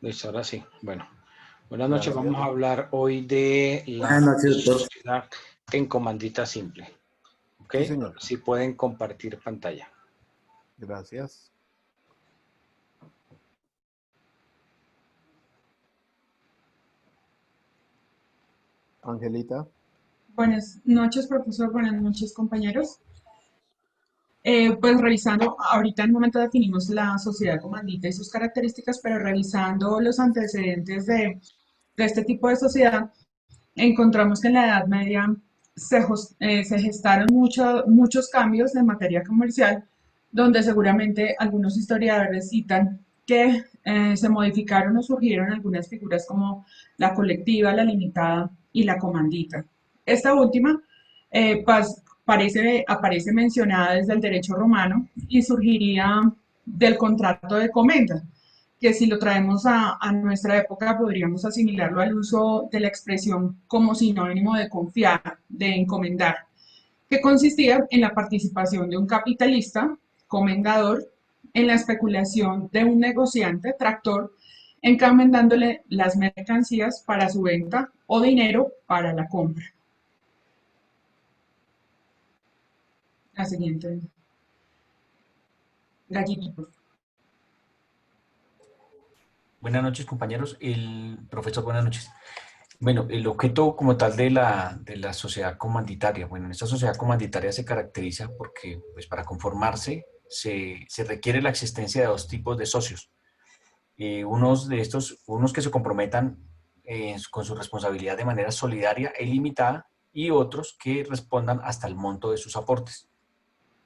Listo, ahora sí. Bueno, buenas noches. Gracias. Vamos a hablar hoy de Buenas la noches, doctor. sociedad en comandita simple. ¿Ok? Sí, señor. Si pueden compartir pantalla. Gracias. Angelita. Buenas noches, profesor. Buenas noches, compañeros. Pues revisando, ahorita en un momento definimos la sociedad comandita y sus características, pero revisando los antecedentes de este tipo de sociedad, encontramos que en la Edad Media se gestaron muchos cambios en materia comercial, donde seguramente algunos historiadores citan que se modificaron o surgieron algunas figuras como la colectiva, la limitada y la comandita. Esta última aparece mencionada desde el derecho romano y surgiría del contrato de comenda, que si lo traemos a nuestra época podríamos asimilarlo al uso de la expresión como sinónimo de confiar, de encomendar, que consistía en la participación de un capitalista, comendador, en la especulación de un negociante, tractor, encomendándole las mercancías para su venta o dinero para la compra. La siguiente. Gallito, por favor. Buenas noches, compañeros. El profesor, buenas noches. Bueno, el objeto como tal de la sociedad comanditaria. Bueno, en esta sociedad comanditaria se caracteriza porque, pues, para conformarse se requiere la existencia de dos tipos de socios. Unos que se comprometan con su responsabilidad de manera solidaria e ilimitada y otros que respondan hasta el monto de sus aportes.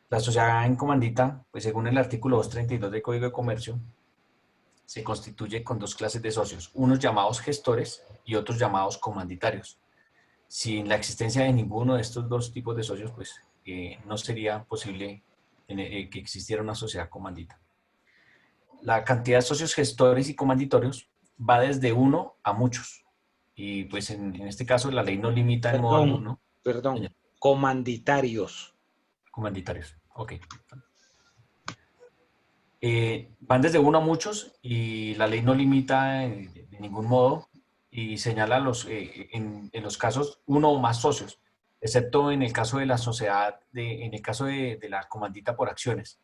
La sociedad en comandita, pues según el artículo 232 del Código de Comercio, se constituye con dos clases de socios, unos llamados gestores y otros llamados comanditarios. Sin la existencia de ninguno de estos dos tipos de socios, pues no sería posible que existiera una sociedad comandita. La cantidad de socios gestores y comanditorios va desde uno a muchos. Y pues en este caso la ley no limita en modo alguno. Perdón, comanditarios. Comanditarios, ok. Van desde uno a muchos y la ley no limita de ningún modo y señala en los casos uno o más socios, excepto en el caso de la sociedad, en el caso de la comandita por acciones.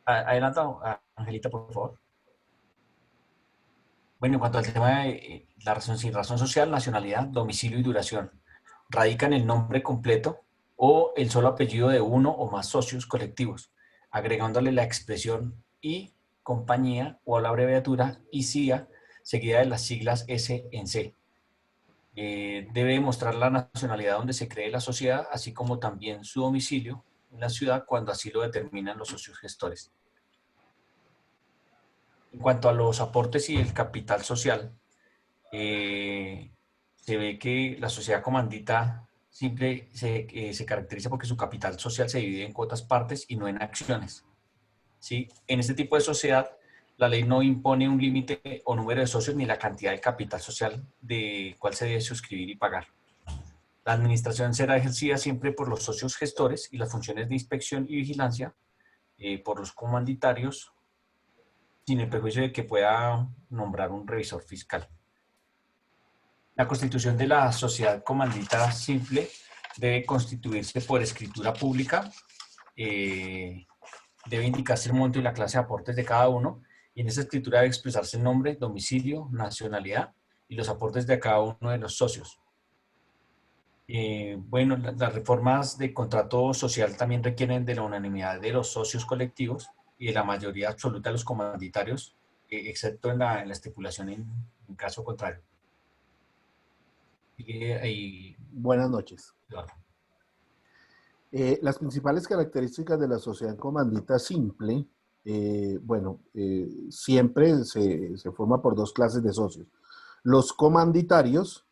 Adelanta, Angelita, por favor. Bueno, en cuanto al tema de la razón, sin razón social, nacionalidad, domicilio y duración, radica en el nombre completo o el solo apellido de uno o más socios colectivos, agregándole la expresión y compañía o la abreviatura ICIA, seguida de las siglas S en C. Debe mostrar la nacionalidad donde se cree la sociedad, así como también su domicilio en la ciudad cuando así lo determinan los socios gestores. En cuanto a los aportes y el capital social, se ve que la sociedad comandita simple se caracteriza porque su capital social se divide en cuotas partes y no en acciones. ¿Sí? En este tipo de sociedad, la ley no impone un límite o número de socios ni la cantidad de capital social de cuál se debe suscribir y pagar. La administración será ejercida siempre por los socios gestores y las funciones de inspección y vigilancia por los comanditarios, sin el perjuicio de que pueda nombrar un revisor fiscal. La constitución de la sociedad comandita simple debe constituirse por escritura pública, debe indicarse el monto y la clase de aportes de cada uno, y en esa escritura debe expresarse el nombre, domicilio, nacionalidad y los aportes de cada uno de los socios. Bueno, las reformas de contrato social también requieren de la unanimidad de los socios colectivos y de la mayoría absoluta de los comanditarios, excepto en la estipulación en caso contrario. Buenas noches. Claro. Las principales características de la sociedad comandita simple, siempre se forma por dos clases de socios. Los comanditarios,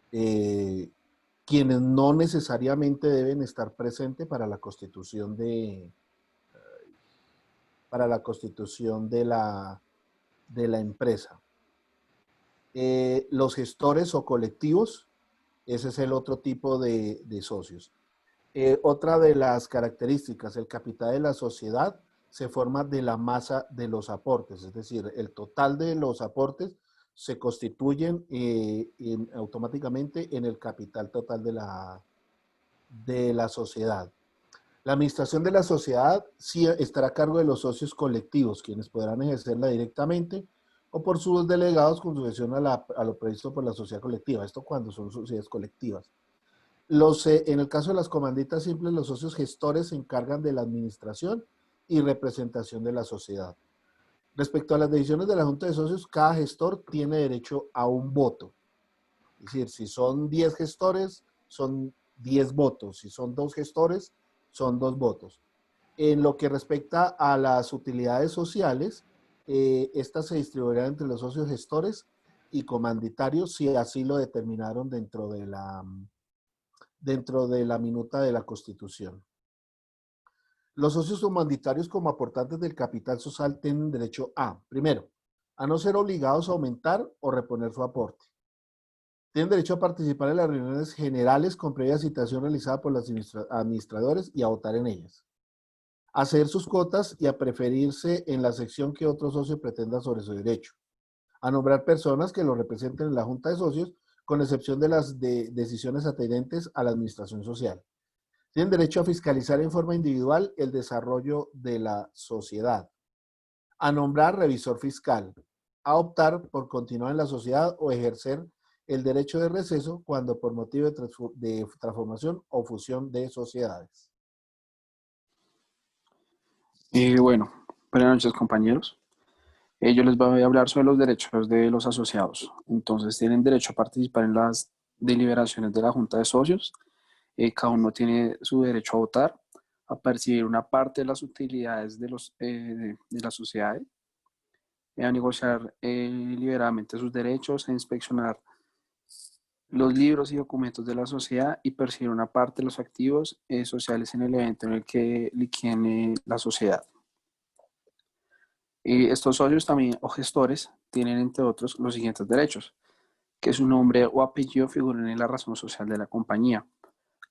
quienes no necesariamente deben estar presentes para la constitución de la empresa. Los gestores o colectivos, ese es el otro tipo de socios. Otra de las características, el capital de la sociedad se forma de la masa de los aportes, es decir, el total de los aportes se constituyen automáticamente en el capital total de la sociedad. La administración de la sociedad sí estará a cargo de los socios colectivos, quienes podrán ejercerla directamente o por sus delegados con sujeción a lo previsto por la sociedad colectiva. Esto cuando son sociedades colectivas. En el caso de las comanditas simples, los socios gestores se encargan de la administración y representación de la sociedad. Respecto a las decisiones de la Junta de Socios, cada gestor tiene derecho a un voto. Es decir, si son 10 gestores, son 10 votos. Si son 2 gestores, son 2 votos. En lo que respecta a las utilidades sociales, estas se distribuirán entre los socios gestores y comanditarios si así lo determinaron dentro de la minuta de la Constitución. Los socios comandatarios como aportantes del capital social tienen derecho a, primero, a no ser obligados a aumentar o reponer su aporte. Tienen derecho a participar en las reuniones generales con previa citación realizada por los administradores y a votar en ellas. A ceder sus cuotas y a preferirse en la sección que otro socio pretenda sobre su derecho. A nombrar personas que lo representen en la Junta de Socios, con excepción de las decisiones atendentes a la administración social. Tienen derecho a fiscalizar en forma individual el desarrollo de la sociedad. A nombrar revisor fiscal. A optar por continuar en la sociedad o ejercer el derecho de receso cuando por motivo de transformación o fusión de sociedades. Bueno, buenas noches, compañeros. Yo les voy a hablar sobre los derechos de los asociados. Entonces, tienen derecho a participar en las deliberaciones de la Junta de Socios. Cada uno tiene su derecho a votar, a percibir una parte de las utilidades de las sociedades, a negociar liberadamente sus derechos, a inspeccionar los libros y documentos de la sociedad y percibir una parte de los activos sociales en el evento en el que liquide la sociedad. Estos socios también o gestores tienen, entre otros, los siguientes derechos: que su nombre o apellido figuren en la razón social de la compañía,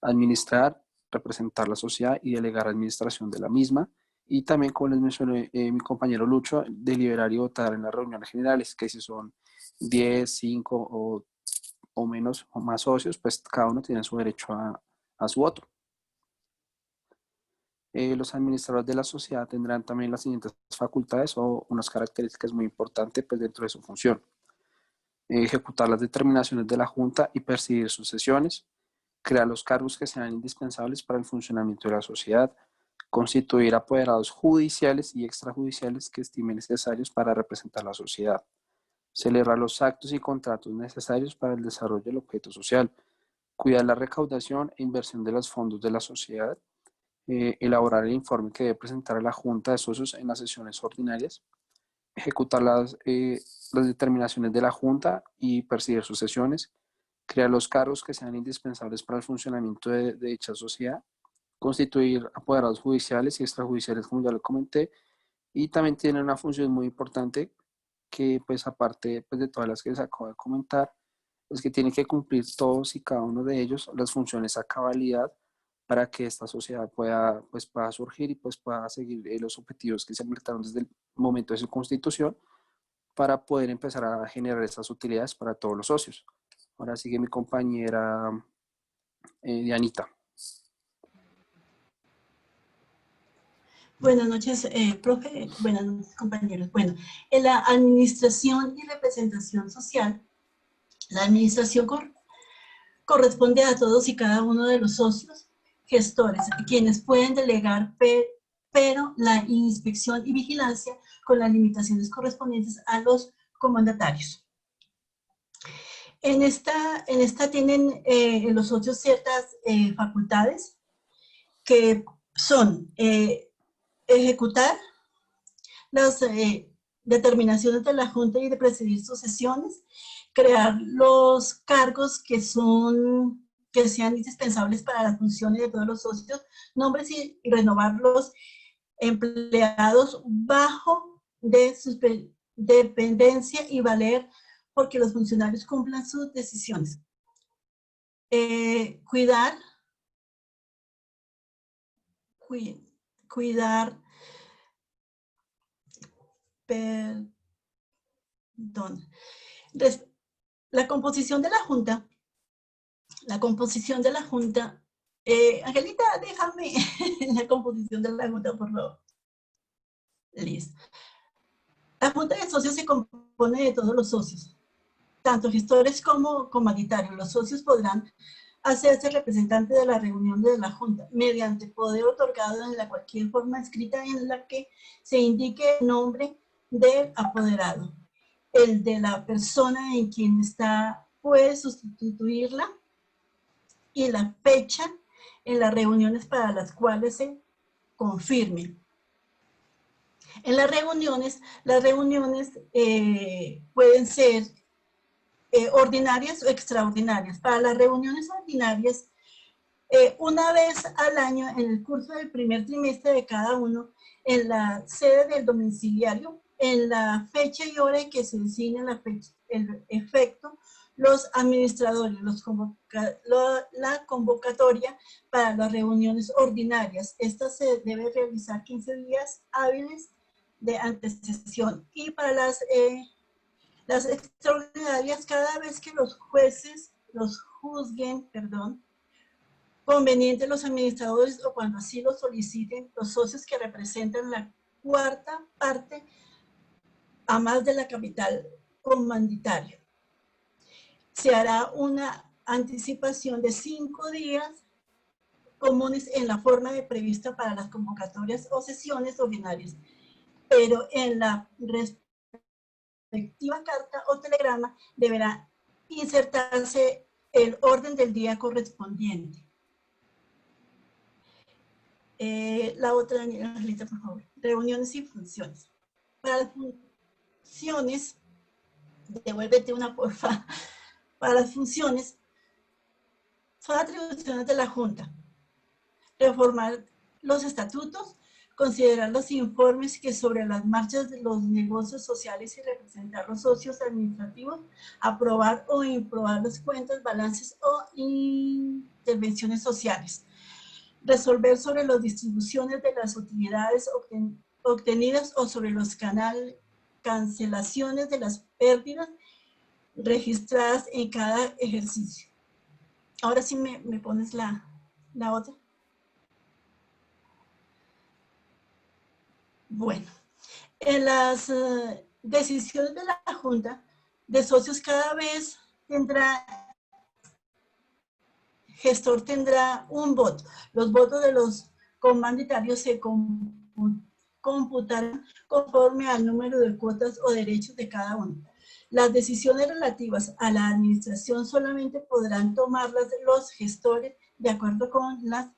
administrar, representar la sociedad y delegar administración de la misma, y también, como les mencioné mi compañero Lucho, deliberar y votar en las reuniones generales, que si son 10, 5 o menos o más socios, pues cada uno tiene su derecho a su voto. Los administradores de la sociedad tendrán también las siguientes facultades o unas características muy importantes pues, dentro de su función: ejecutar las determinaciones de la Junta y presidir sus sesiones, crear los cargos que sean indispensables para el funcionamiento de la sociedad, constituir apoderados judiciales y extrajudiciales que estimen necesarios para representar la sociedad, celebrar los actos y contratos necesarios para el desarrollo del objeto social, cuidar la recaudación e inversión de los fondos de la sociedad, elaborar el informe que debe presentar a la Junta de Socios en las sesiones ordinarias, ejecutar las determinaciones de la Junta y presidir sus sesiones, crear los cargos que sean indispensables para el funcionamiento de dicha sociedad, constituir apoderados judiciales y extrajudiciales, como ya lo comenté, y también tiene una función muy importante que, pues, aparte pues, de todas las que les acabo de comentar, es que tiene que cumplir todos y cada uno de ellos las funciones a cabalidad para que esta sociedad pueda surgir y pues pueda seguir los objetivos que se plantearon desde el momento de su constitución para poder empezar a generar estas utilidades para todos los socios. Ahora sigue mi compañera Dianita. Buenas noches, profe. Buenas noches, compañeros. Bueno, en la administración y representación social, la administración corresponde a todos y cada uno de los socios gestores, quienes pueden delegar, pero la inspección y vigilancia con las limitaciones correspondientes a los comandatarios. En esta tienen los socios ciertas facultades que son ejecutar las determinaciones de la Junta y de presidir sus sesiones, crear los cargos que sean indispensables para las funciones de todos los socios, nombres y renovar los empleados bajo de su dependencia y valer porque los funcionarios cumplan sus decisiones. Cuidar perdón. La composición de la Junta, Angelita, déjame la composición de la Junta, por favor. Listo. La Junta de Socios se compone de todos los socios, tanto gestores como comunitarios. Los socios podrán hacerse representantes de la reunión de la Junta mediante poder otorgado en cualquier forma escrita en la que se indique el nombre del apoderado, el de la persona en quien está, puede sustituirla, y la fecha en las reuniones para las cuales se confirme. En las reuniones pueden ser ordinarias o extraordinarias. Para las reuniones ordinarias, una vez al año, en el curso del primer trimestre de cada uno, en la sede del domiciliario, en la fecha y hora en que se designe el efecto, los administradores, la convocatoria para las reuniones ordinarias. Esta se debe realizar 15 días hábiles de antecesión. Y para las extraordinarias, cada vez que los jueces los juzguen, conveniente los administradores o cuando así lo soliciten los socios que representan la cuarta parte a más de la capital comanditario. Se hará una anticipación de 5 días comunes en la forma prevista para las convocatorias o sesiones ordinarias, pero en la respectiva carta o telegrama deberá insertarse el orden del día correspondiente. La otra, Angelita, por favor. Reuniones y funciones. Para las funciones, devuélvete una, porfa. Para las funciones, son atribuciones de la Junta. Reformar los estatutos, considerar los informes que sobre las marchas de los negocios sociales y representar los socios administrativos, aprobar o improbar las cuentas, balances o intervenciones sociales. Resolver sobre las distribuciones de las utilidades obtenidas o sobre los cancelaciones de las pérdidas registradas en cada ejercicio. Ahora sí me pones la otra. Bueno, en las decisiones de la Junta de Socios cada vez gestor tendrá un voto. Los votos de los comandatarios se computarán conforme al número de cuotas o derechos de cada uno. Las decisiones relativas a la administración solamente podrán tomarlas los gestores de acuerdo con las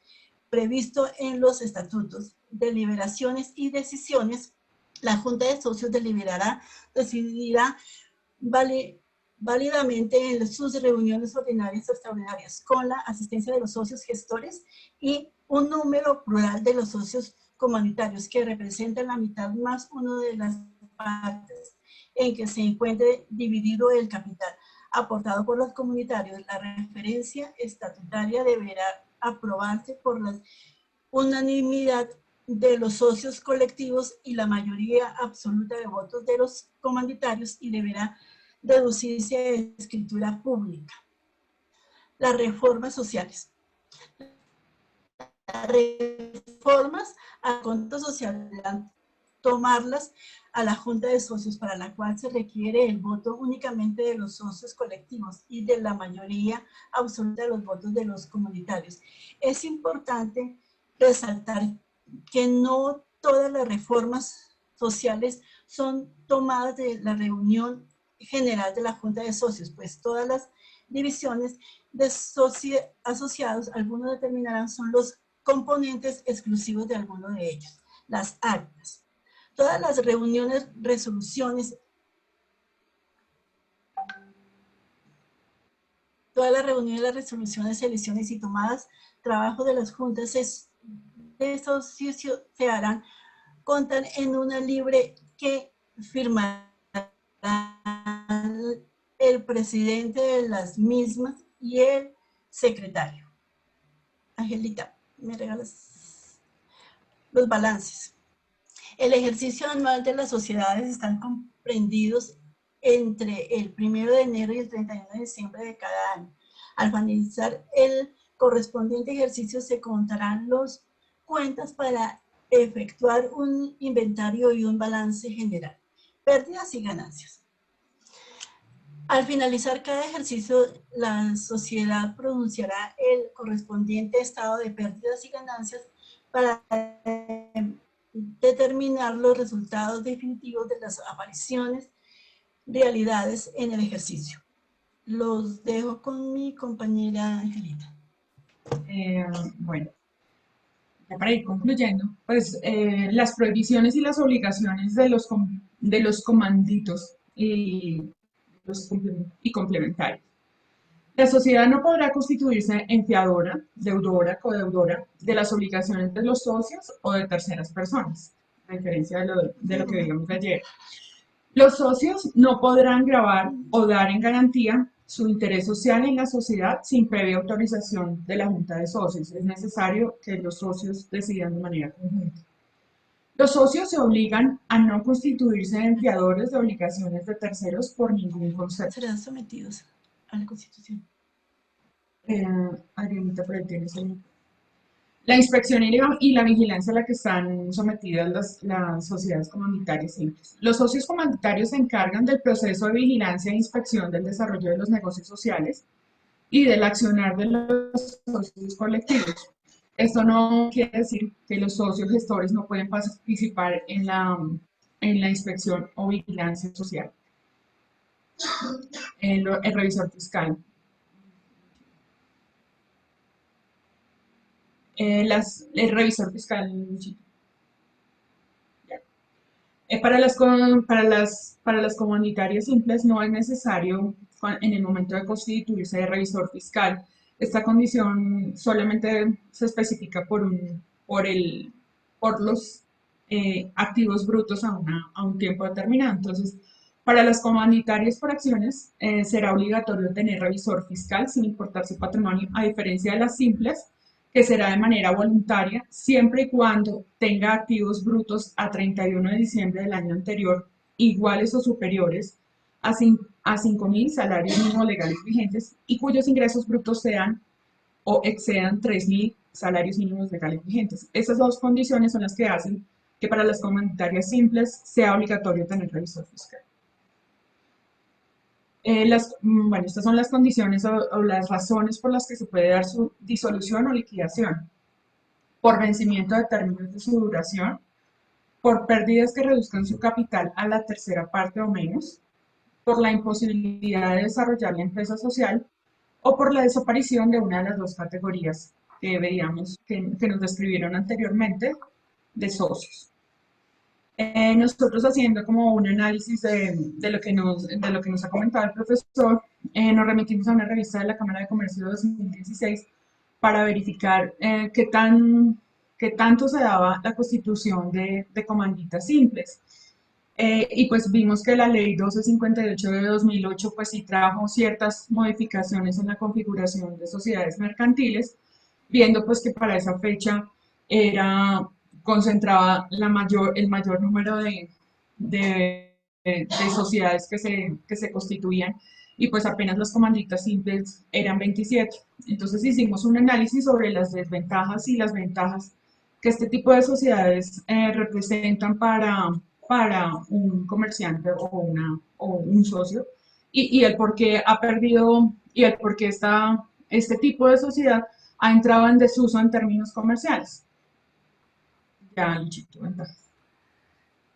previsto en los estatutos. Deliberaciones y decisiones. La Junta de Socios decidirá válidamente en sus reuniones ordinarias o extraordinarias con la asistencia de los socios gestores y un número plural de los socios comunitarios que representan la mitad más uno de las partes en que se encuentre dividido el capital aportado por los comunitarios. La referencia estatutaria deberá aprobarse por la unanimidad de los socios colectivos y la mayoría absoluta de votos de los comandatarios y deberá reducirse a escritura pública. Las reformas sociales. Las reformas a conta social deberán tomarlas a la Junta de Socios, para la cual se requiere el voto únicamente de los socios colectivos y de la mayoría absoluta de los votos de los comunitarios. Es importante resaltar que no todas las reformas sociales son tomadas de la reunión general de la Junta de Socios, pues todas las divisiones de asociados, algunos determinarán son los componentes exclusivos de alguno de ellos. Las actas. Todas las reuniones, resoluciones, elecciones y tomadas, trabajo de las juntas de socios se harán, contan en una libre que firmará el presidente de las mismas y el secretario. Angelita, ¿me regalas los balances? El ejercicio anual de las sociedades están comprendidos entre el 1 de enero y el 31 de diciembre de cada año. Al finalizar el correspondiente ejercicio se contarán las cuentas para efectuar un inventario y un balance general, pérdidas y ganancias. Al finalizar cada ejercicio, la sociedad pronunciará el correspondiente estado de pérdidas y ganancias para determinar los resultados definitivos de las apariciones, realidades en el ejercicio. Los dejo con mi compañera Angelita. Bueno, ya para ir concluyendo, pues las prohibiciones y las obligaciones de los comanditos y complementarios. La sociedad no podrá constituirse en fiadora, deudora, codeudora de las obligaciones de los socios o de terceras personas, a diferencia de lo que veíamos ayer. Los socios no podrán gravar o dar en garantía su interés social en la sociedad sin previa autorización de la Junta de Socios. Es necesario que los socios decidan de manera conjunta. Los socios se obligan a no constituirse en fiadores de obligaciones de terceros por ningún concepto. Serán sometidos a la Constitución. Adrianita, por ahí tienes el... La inspección y la vigilancia a la que están sometidas las sociedades comunitarias simples. Los socios comunitarios se encargan del proceso de vigilancia e inspección del desarrollo de los negocios sociales y del accionar de los socios colectivos. Esto no quiere decir que los socios gestores no pueden participar en la inspección o vigilancia social. El revisor fiscal. El revisor fiscal. Para las comunitarias simples no es necesario en el momento de constituirse de revisor fiscal. Esta condición solamente se especifica por los activos brutos a un tiempo determinado. Entonces, para las comunitarias por acciones será obligatorio tener revisor fiscal sin importar su patrimonio, a diferencia de las simples, que será de manera voluntaria, siempre y cuando tenga activos brutos a 31 de diciembre del año anterior iguales o superiores a 5.000 salarios mínimos legales vigentes y cuyos ingresos brutos sean o excedan 3.000 salarios mínimos legales vigentes. Esas dos condiciones son las que hacen que para las comunitarias simples sea obligatorio tener revisor fiscal. Estas son las condiciones o las razones por las que se puede dar su disolución o liquidación. Por vencimiento de términos de su duración, por pérdidas que reduzcan su capital a la tercera parte o menos, por la imposibilidad de desarrollar la empresa social o por la desaparición de una de las dos categorías que veíamos, que nos describieron anteriormente, de socios. Nosotros haciendo como un análisis de lo que nos ha comentado el profesor, nos remitimos a una revista de la Cámara de Comercio de 2016 para verificar qué tanto se daba la constitución de comanditas simples. Y pues vimos que la ley 1258 de 2008 pues sí trajo ciertas modificaciones en la configuración de sociedades mercantiles, viendo pues que para esa fecha concentraba el mayor número de sociedades que se constituían y pues apenas las comanditas simples eran 27. Entonces hicimos un análisis sobre las desventajas y las ventajas que este tipo de sociedades representan para un comerciante o un socio y el por qué ha perdido y el por qué este tipo de sociedad ha entrado en desuso en términos comerciales. Ya, Luchito, ventajas.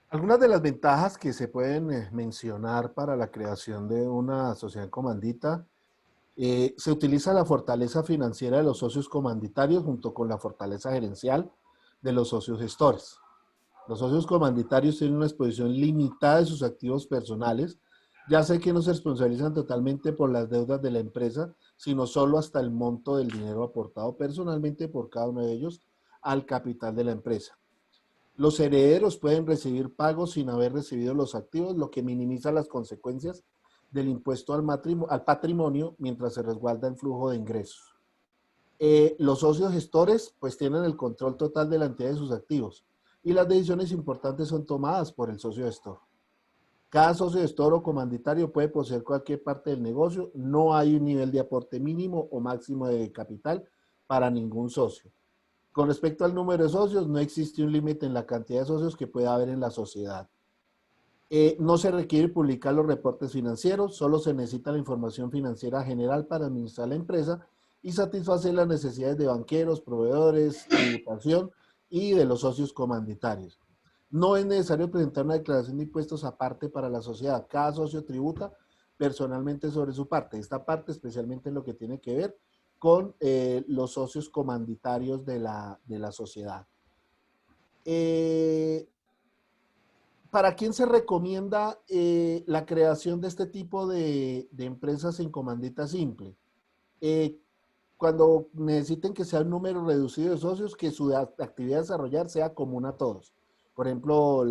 Algunas de las ventajas que se pueden mencionar para la creación de una sociedad comandita, se utiliza la fortaleza financiera de los socios comanditarios junto con la fortaleza gerencial de los socios gestores. Los socios comanditarios tienen una exposición limitada de sus activos personales, ya sé que no se responsabilizan totalmente por las deudas de la empresa, sino solo hasta el monto del dinero aportado personalmente por cada uno de ellos al capital de la empresa. Los herederos pueden recibir pagos sin haber recibido los activos, lo que minimiza las consecuencias del impuesto al patrimonio mientras se resguarda el flujo de ingresos. Los socios gestores pues tienen el control total de la entidad de sus activos y las decisiones importantes son tomadas por el socio gestor. Cada socio gestor o comanditario puede poseer cualquier parte del negocio, no hay un nivel de aporte mínimo o máximo de capital para ningún socio. Con respecto al número de socios, no existe un límite en la cantidad de socios que pueda haber en la sociedad. No se requiere publicar los reportes financieros, solo se necesita la información financiera general para administrar la empresa y satisfacer las necesidades de banqueros, proveedores, tributación y de los socios comanditarios. No es necesario presentar una declaración de impuestos aparte para la sociedad. Cada socio tributa personalmente sobre su parte. Esta parte especialmente en lo que tiene que ver con los socios comanditarios de la sociedad. ¿Para quién se recomienda la creación de este tipo de empresas en comandita simple? Cuando necesiten que sea un número reducido de socios, que su actividad a desarrollar sea común a todos. Por ejemplo,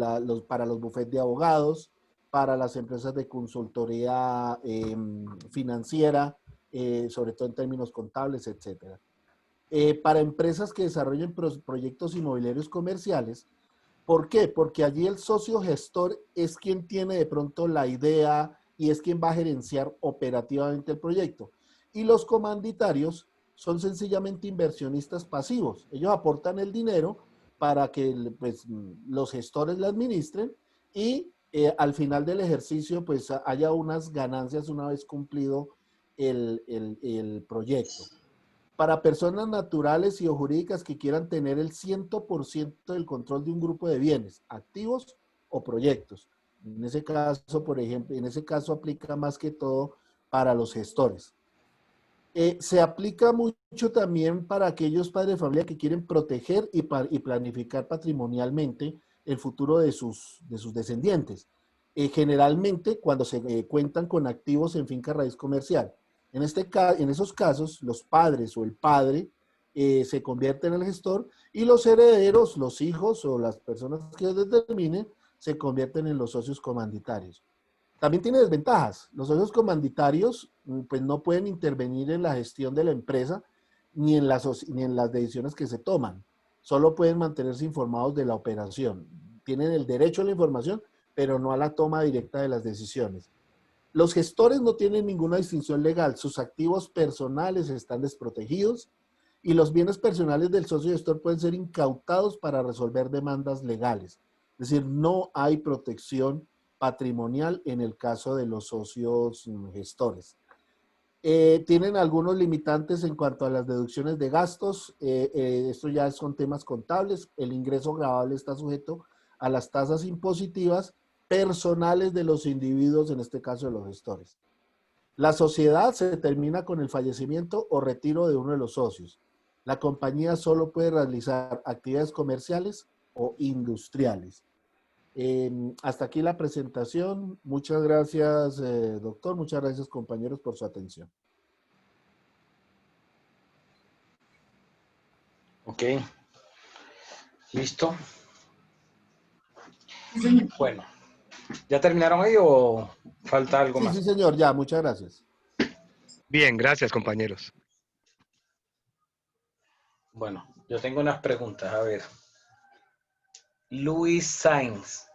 para los bufetes de abogados, para las empresas de consultoría financiera, sobre todo en términos contables, etc. Para empresas que desarrollen proyectos inmobiliarios comerciales. ¿Por qué? Porque allí el socio gestor es quien tiene de pronto la idea y es quien va a gerenciar operativamente el proyecto. Y los comanditarios son sencillamente inversionistas pasivos. Ellos aportan el dinero para que pues, los gestores la administren y al final del ejercicio pues haya unas ganancias una vez cumplido el proyecto. Para personas naturales y o jurídicas que quieran tener el 100% del control de un grupo de bienes, activos o proyectos. En ese caso, por ejemplo, en ese caso aplica más que todo para los gestores. Se aplica mucho también para aquellos padres de familia que quieren proteger y planificar patrimonialmente el futuro de sus descendientes. Generalmente cuando se cuentan con activos en finca raíz comercial. En esos casos, los padres o el padre se convierten en el gestor y los herederos, los hijos o las personas que determinen, se convierten en los socios comanditarios. También tiene desventajas. Los socios comanditarios pues, no pueden intervenir en la gestión de la empresa ni en las decisiones que se toman. Solo pueden mantenerse informados de la operación. Tienen el derecho a la información, pero no a la toma directa de las decisiones. Los gestores no tienen ninguna distinción legal. Sus activos personales están desprotegidos y los bienes personales del socio gestor pueden ser incautados para resolver demandas legales. Es decir, no hay protección patrimonial en el caso de los socios gestores. Tienen algunos limitantes en cuanto a las deducciones de gastos. Esto ya son temas contables. El ingreso gravable está sujeto a las tasas impositivas personales de los individuos, en este caso de los gestores. La sociedad se termina con el fallecimiento o retiro de uno de los socios. La compañía solo puede realizar actividades comerciales o industriales. Hasta aquí la presentación. Muchas gracias, doctor. Muchas gracias, compañeros, por su atención. Ok. ¿Listo? Bueno, ¿ya terminaron ahí o falta algo más? Sí, señor, ya, muchas gracias. Bien, gracias, compañeros. Bueno, yo tengo unas preguntas. A ver. Luis Sainz.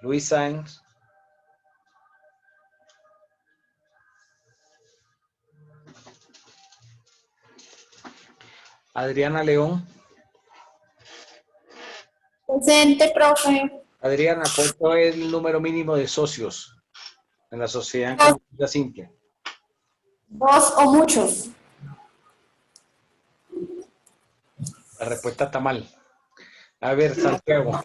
Luis Sainz. Adriana León. Presente, profe. Adriana, ¿cuánto es el número mínimo de socios en la sociedad en comandita simple? 2 o muchos. La respuesta está mal. A ver, Santiago.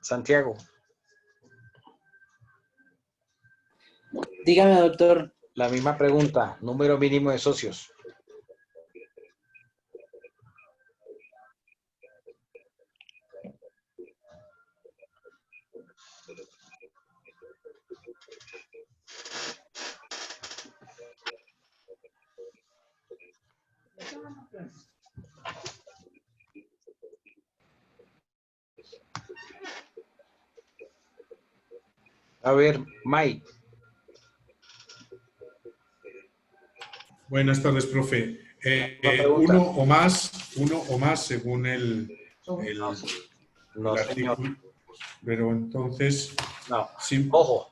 Santiago. Dígame, doctor. La misma pregunta, número mínimo de socios. A ver, Mike. Buenas tardes, profe. Una pregunta. Uno o más según el No, señor. artículo. Pero entonces, No. sí, Ojo,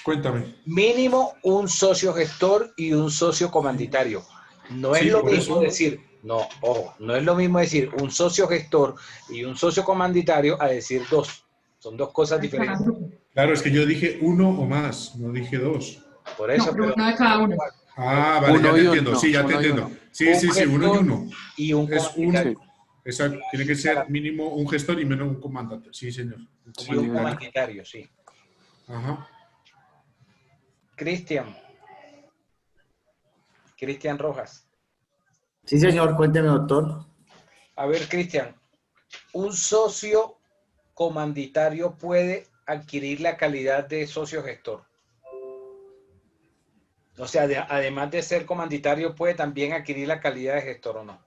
cuéntame. mínimo un socio gestor y un socio comanditario. No es Sí, lo por mismo eso. decir, no, ojo, no es lo mismo decir un socio gestor y un socio comanditario a decir dos. Son dos cosas De cada diferentes. grupo. Claro, es que yo dije uno o más, no dije dos. Por No, eso, pero pero uno de cada uno. Ah, vale, ya Uno te y entiendo. uno, Sí, ya te uno y entiendo. uno. Sí, un sí, sí, uno y gestor uno. y un Es un, comanditario. exacto, tiene que ser mínimo un gestor y menos un comandante. Sí, señor. Un Y un Sí, comanditario, sí. Ajá. Cristian Rojas. Sí, señor, cuénteme, doctor. A ver, Cristian, un socio comanditario puede adquirir la calidad de socio gestor. O sea, además de ser comanditario, puede también adquirir la calidad de gestor o no.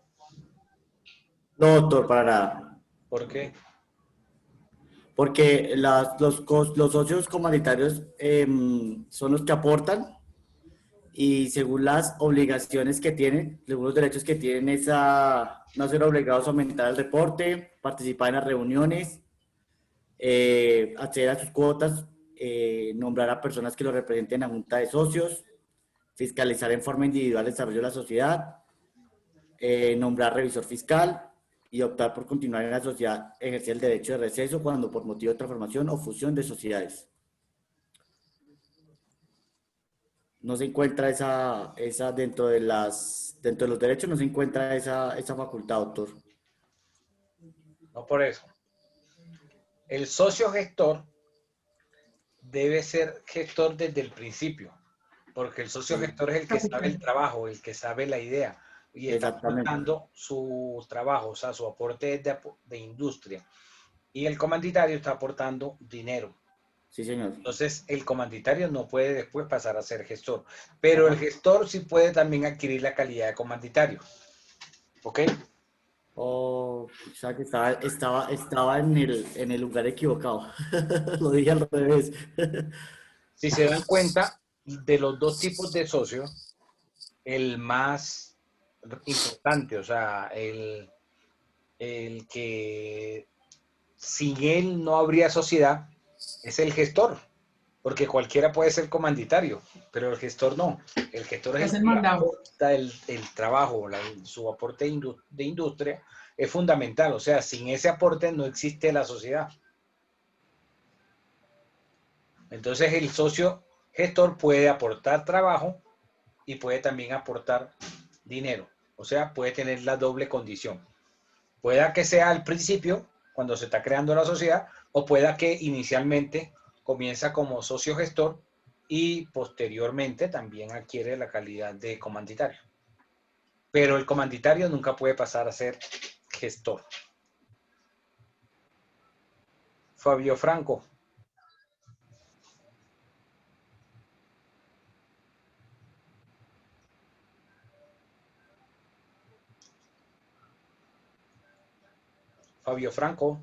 No, doctor, para nada. ¿Por qué? Porque los socios comunitarios son los que aportan y según las obligaciones que tienen, según los derechos que tienen, es a no ser obligados a aumentar el reporte, participar en las reuniones, acceder a sus cuotas, nombrar a personas que lo representen en la junta de socios, fiscalizar en forma individual el desarrollo de la sociedad, nombrar revisor fiscal y optar por continuar en la sociedad, ejercer el derecho de receso cuando por motivo de transformación o fusión de sociedades. No se encuentra esa dentro de los derechos, no se encuentra esa facultad, doctor. No por eso. El socio gestor debe ser gestor desde el principio, porque el socio gestor es el que sabe el trabajo, el que sabe la idea y está Exactamente. aportando su trabajo, o sea, su aporte es de industria. Y el comanditario está aportando dinero. Sí, señor. Entonces, el comanditario no puede después pasar a ser gestor, pero el gestor sí puede también adquirir la calidad de comanditario. ¿Ok? Oh, o sea que estaba en el lugar equivocado. Lo dije al revés. Si se dan cuenta, de los dos tipos de socios, el más importante, o sea, el que sin él no habría sociedad, es el gestor, porque cualquiera puede ser comanditario, pero el gestor no. El gestor es Es el el que mandado. aporta el trabajo, su aporte de industria es fundamental, o sea, sin ese aporte no existe la sociedad. Entonces el socio gestor puede aportar trabajo y puede también aportar dinero, o sea, puede tener la doble condición. Pueda que sea al principio, cuando se está creando la sociedad, o pueda que inicialmente comienza como socio gestor y posteriormente también adquiere la calidad de comanditario. Pero el comanditario nunca puede pasar a ser gestor. Fabio Franco. Fabio Franco.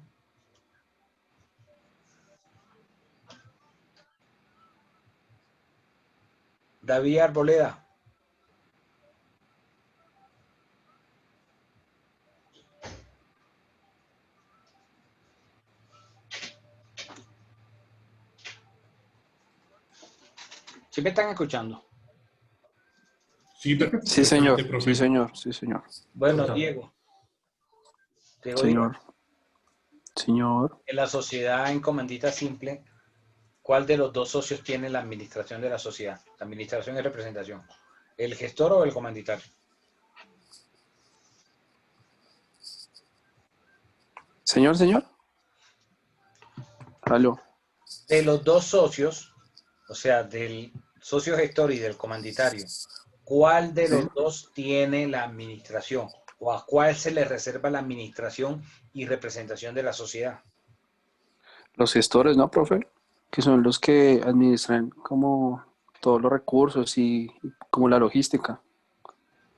David Arboleda. ¿Sí me están escuchando? Sí, Sí, perfectamente, señor. profe. Sí, señor. Sí, señor. Bueno, Diego. Señor. Señor. En la sociedad en comandita simple, ¿cuál de los dos socios tiene la administración de la sociedad? La administración y representación. ¿El gestor o el comanditario? Señor. Aló. De los dos socios, o sea, del socio gestor y del comanditario, ¿cuál de Sí. los dos tiene la administración? ¿O a cuál se le reserva la administración y representación de la sociedad? Los gestores, ¿no, profe? Que son los que administran como todos los recursos y como la logística.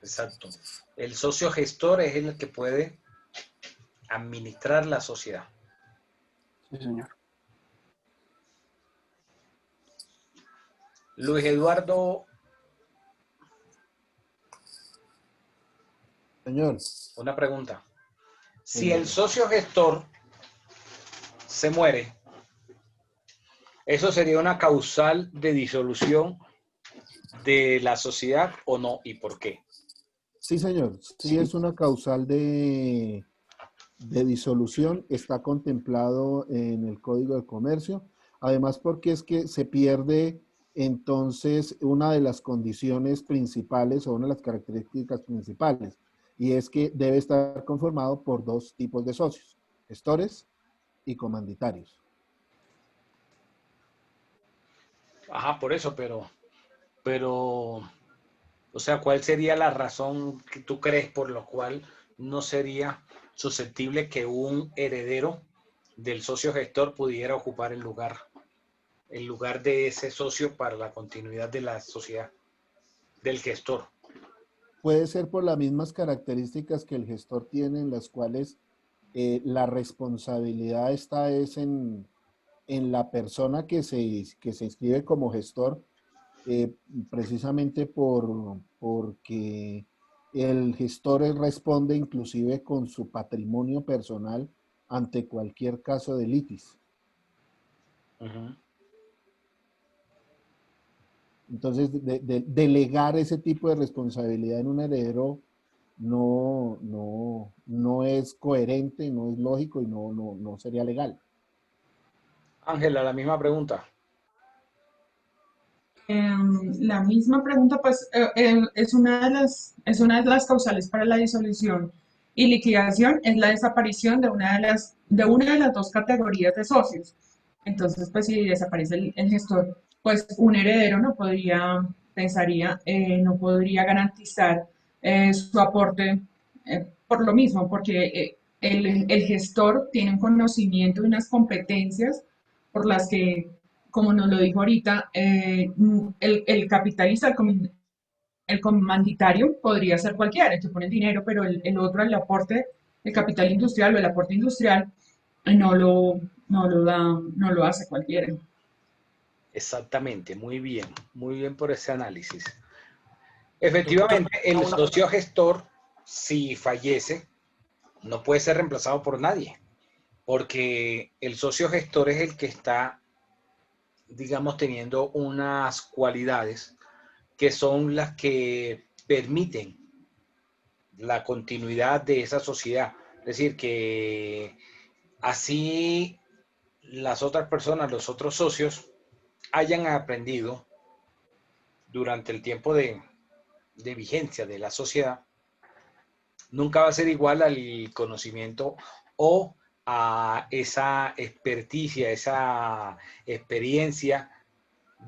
Exacto. El socio gestor es el que puede administrar la sociedad. Sí, señor. Luis Eduardo Señor. Una pregunta. Si Señor. el socio gestor se muere, ¿eso sería una causal de disolución de la sociedad o no? ¿Y por qué? Sí, señor. Sí es una causal de disolución. Está contemplado en el Código de Comercio. Además, porque es que se pierde entonces una de las condiciones principales o una de las características principales. Y es que debe estar conformado por dos tipos de socios, gestores y comanditarios. Ajá, por eso, o sea, ¿cuál sería la razón que tú crees por lo cual no sería susceptible que un heredero del socio gestor pudiera ocupar el lugar de ese socio para la continuidad de la sociedad, del gestor? Puede ser por las mismas características que el gestor tiene, en las cuales la responsabilidad está es en la persona que se inscribe como gestor, precisamente porque el gestor responde inclusive con su patrimonio personal ante cualquier caso de litis. Uh-huh. Entonces, delegar ese tipo de responsabilidad en un heredero no es coherente, no es lógico y no sería legal. Ángela, la misma pregunta. La misma pregunta, pues, es una de las causales para la disolución y liquidación, es la desaparición de una de las dos categorías de socios. Entonces, pues, si desaparece el gestor, pues un heredero no podría garantizar su aporte por lo mismo, porque el gestor tiene un conocimiento y unas competencias por las que, como nos lo dijo ahorita, el capitalista, el comanditario podría ser cualquiera, el que pone el dinero, pero el otro, el aporte, el capital industrial o el aporte industrial, no lo hace cualquiera. Exactamente, muy bien por ese análisis. Doctor, Efectivamente, el socio gestor, si fallece, no puede ser reemplazado por nadie, porque el socio gestor es el que está, digamos, teniendo unas cualidades que son las que permiten la continuidad de esa sociedad. Es decir, que así las otras personas, los otros socios, hayan aprendido durante el tiempo de vigencia de la sociedad, nunca va a ser igual al conocimiento o a esa experticia, esa experiencia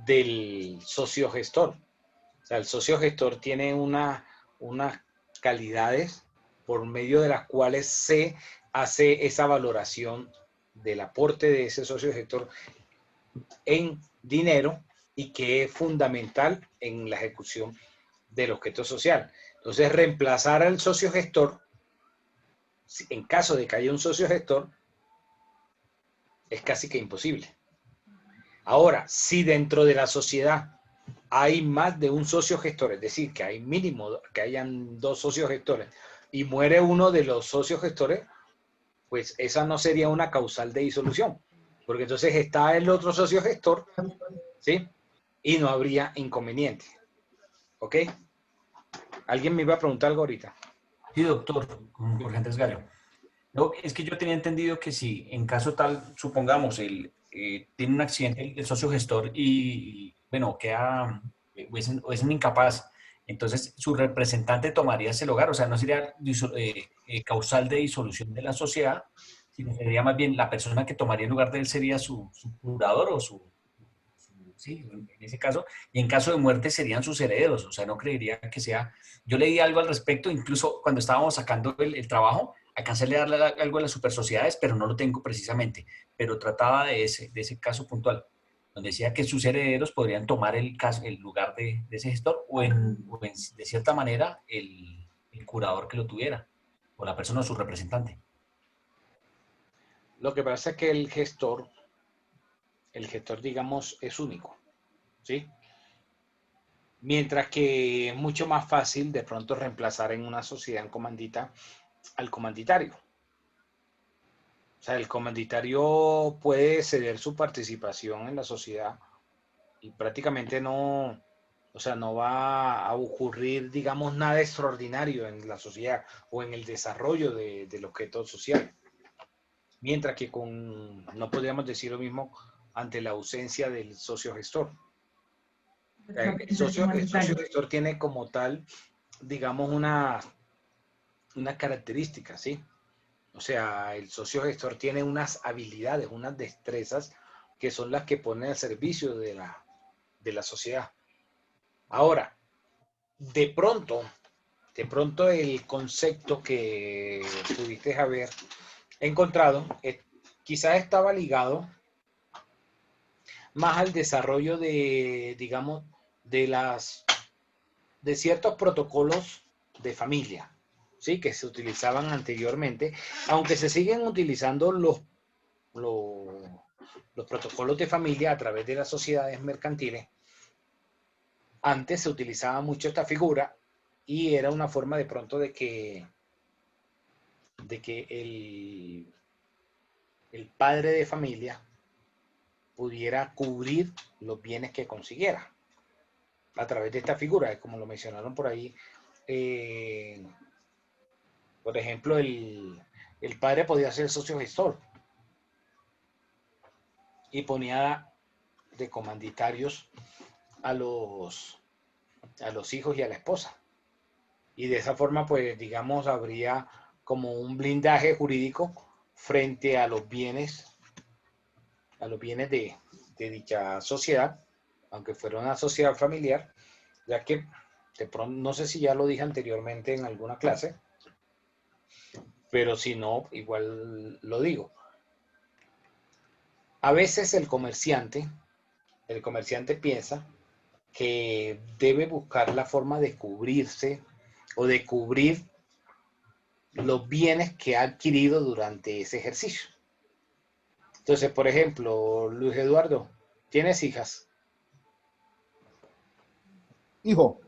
del socio gestor. O sea, el socio gestor tiene unas calidades por medio de las cuales se hace esa valoración del aporte de ese socio gestor en dinero y que es fundamental en la ejecución del objeto social. Entonces, reemplazar al socio gestor, en caso de que haya un socio gestor, es casi que imposible. Ahora, si dentro de la sociedad hay más de un socio gestor, es decir, que hay mínimo que hayan dos socios gestores y muere uno de los socios gestores, pues esa no sería una causal de disolución, porque entonces está el otro socio gestor, ¿sí? Y no habría inconveniente. ¿Ok? ¿Alguien me iba a preguntar algo ahorita? sí, doctor, con Jorge Andrés Gallo. No, es que yo tenía entendido que si en caso tal, supongamos, tiene un accidente el socio gestor bueno, queda, o es un incapaz, entonces su representante tomaría ese lugar, o sea, no sería causal de disolución de la sociedad, sino sería más bien la persona que tomaría el lugar de él sería su curador o sí, en ese caso, y en caso de muerte serían sus herederos, o sea, no creería que sea, yo leí algo al respecto, incluso cuando estábamos sacando el trabajo, alcancé a darle algo a las super sociedades, pero no lo tengo precisamente, pero trataba de ese caso puntual, donde decía que sus herederos podrían tomar el lugar de ese gestor de cierta manera, el curador que lo tuviera, o la persona o su representante. Lo que pasa es que el gestor, digamos, es único, ¿sí? Mientras que es mucho más fácil de pronto reemplazar en una sociedad en comandita al comanditario. O sea, el comanditario puede ceder su participación en la sociedad y prácticamente no, o sea, no va a ocurrir, digamos, nada extraordinario en la sociedad o en el desarrollo del objeto social. Mientras que no podríamos decir lo mismo ante la ausencia del socio gestor. El socio gestor tiene como tal, digamos, una característica, ¿sí? O sea, el socio gestor tiene unas habilidades, unas destrezas que son las que pone al servicio de la sociedad. Ahora, de pronto el concepto que pudiste haber encontrado quizás estaba ligado más al desarrollo de, digamos, de ciertos protocolos de familia, ¿sí? Que se utilizaban anteriormente, aunque se siguen utilizando los protocolos de familia a través de las sociedades mercantiles. Antes se utilizaba mucho esta figura y era una forma de pronto de que el padre de familia pudiera cubrir los bienes que consiguiera a través de esta figura, como lo mencionaron por ahí. Por ejemplo, el padre podía ser socio gestor y ponía de comanditarios a los hijos y a la esposa. Y de esa forma, pues, digamos, habría como un blindaje jurídico frente a los bienes de dicha sociedad, aunque fuera una sociedad familiar, ya que de pronto, no sé si ya lo dije anteriormente en alguna clase, pero si no, igual lo digo. A veces el comerciante piensa que debe buscar la forma de cubrirse o de cubrir los bienes que ha adquirido durante ese ejercicio. Entonces, por ejemplo, Luis Eduardo, ¿tienes hijas? Hijo.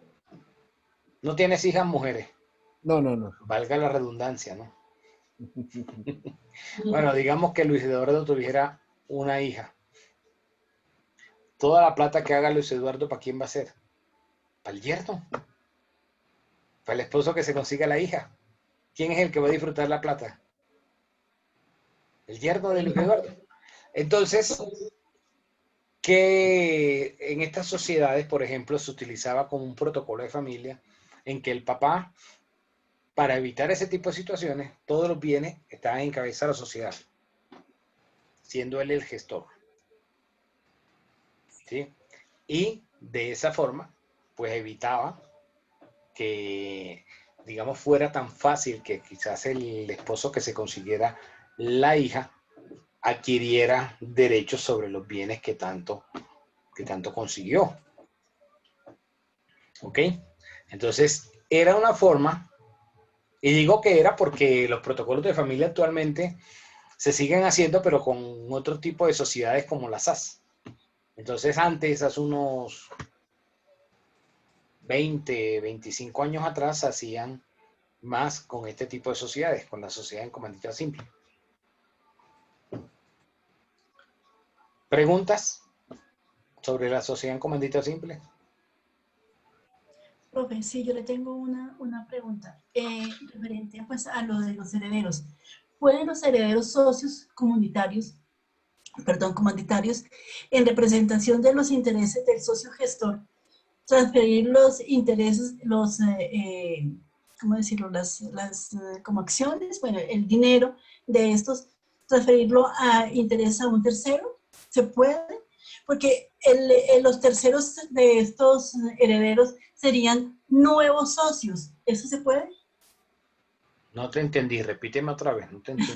¿No tienes hijas mujeres? No, no, no. Valga la redundancia, ¿no? Bueno, digamos que Luis Eduardo tuviera una hija. Toda la plata que haga Luis Eduardo, ¿para quién va a ser? Para el yerno. Para el esposo que se consiga la hija. ¿Quién es el que va a disfrutar la plata? El yerno de Luis Eduardo. Entonces, que en estas sociedades, por ejemplo, se utilizaba como un protocolo de familia en que el papá, para evitar ese tipo de situaciones, todos los bienes estaban en cabeza de la sociedad, siendo él el gestor. ¿Sí? Y de esa forma, pues evitaba que, digamos, fuera tan fácil que quizás el esposo que se consiguiera la hija adquiriera derechos sobre los bienes que tanto consiguió. ¿Ok? Entonces, era una forma, y digo que era porque los protocolos de familia actualmente se siguen haciendo, pero con otro tipo de sociedades como las SAS. Entonces, antes, hace unos 20, 25 años atrás, hacían más con este tipo de sociedades, con la sociedad en comandita simple. ¿Preguntas sobre la sociedad en comandita simple? Profe, sí, yo le tengo una pregunta referente pues, a lo de los herederos. ¿Pueden los herederos socios comanditarios, en representación de los intereses del socio gestor, transferir los intereses, ¿cómo decirlo? Como acciones, bueno, el dinero de estos, transferirlo a interés a un tercero? ¿Se puede? Porque los terceros de estos herederos serían nuevos socios. ¿Eso se puede? No te entendí, repíteme otra vez, no te entendí.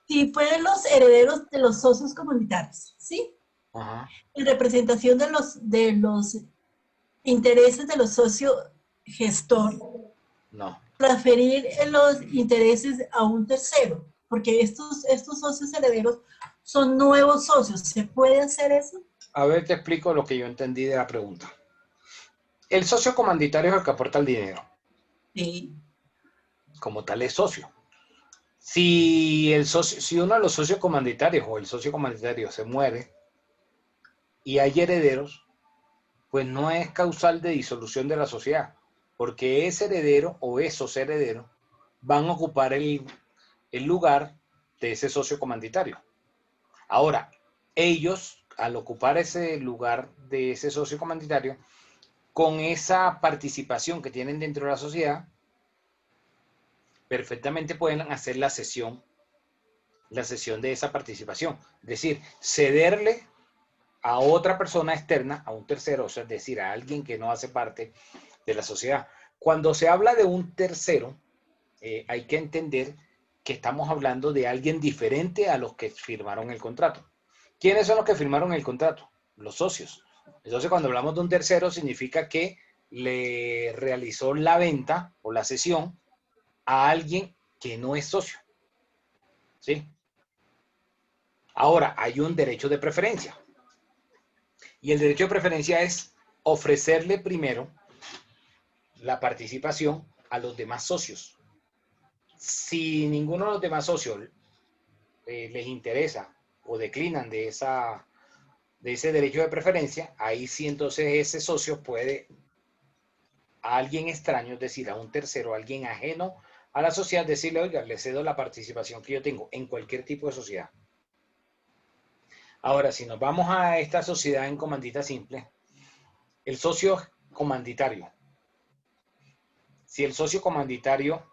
Sí, pueden los herederos de los socios comunitarios, ¿sí? Ajá. En representación de los intereses de los socios gestor, no, transferir los intereses a un tercero, porque estos socios herederos son nuevos socios. ¿Se puede hacer eso? A ver, te explico lo que yo entendí de la pregunta. El socio comanditario es el que aporta el dinero. Sí. Como tal es socio. Si uno de los socios comandatarios o el socio comanditario se muere y hay herederos, pues no es causal de disolución de la sociedad, porque ese heredero o esos herederos van a ocupar el lugar de ese socio comanditario. Ahora, ellos, al ocupar ese lugar de ese socio comanditario, con esa participación que tienen dentro de la sociedad, perfectamente pueden hacer la cesión de esa participación. Es decir, cederle a otra persona externa, a un tercero, o sea, es decir, a alguien que no hace parte de la sociedad. Cuando se habla de un tercero, hay que entender que estamos hablando de alguien diferente a los que firmaron el contrato. ¿Quiénes son los que firmaron el contrato? Los socios. Entonces, cuando hablamos de un tercero, significa que le realizó la venta o la cesión a alguien que no es socio. ¿Sí? Ahora, hay un derecho de preferencia. Y el derecho de preferencia es ofrecerle primero la participación a los demás socios. Si ninguno de los demás socios les interesa o declinan de ese derecho de preferencia, ahí sí entonces ese socio puede a alguien extraño, es decir, a un tercero, a alguien ajeno a la sociedad, decirle, oiga, le cedo la participación que yo tengo en cualquier tipo de sociedad. Ahora, si nos vamos a esta sociedad en comandita simple, el socio comanditario. Si el socio comanditario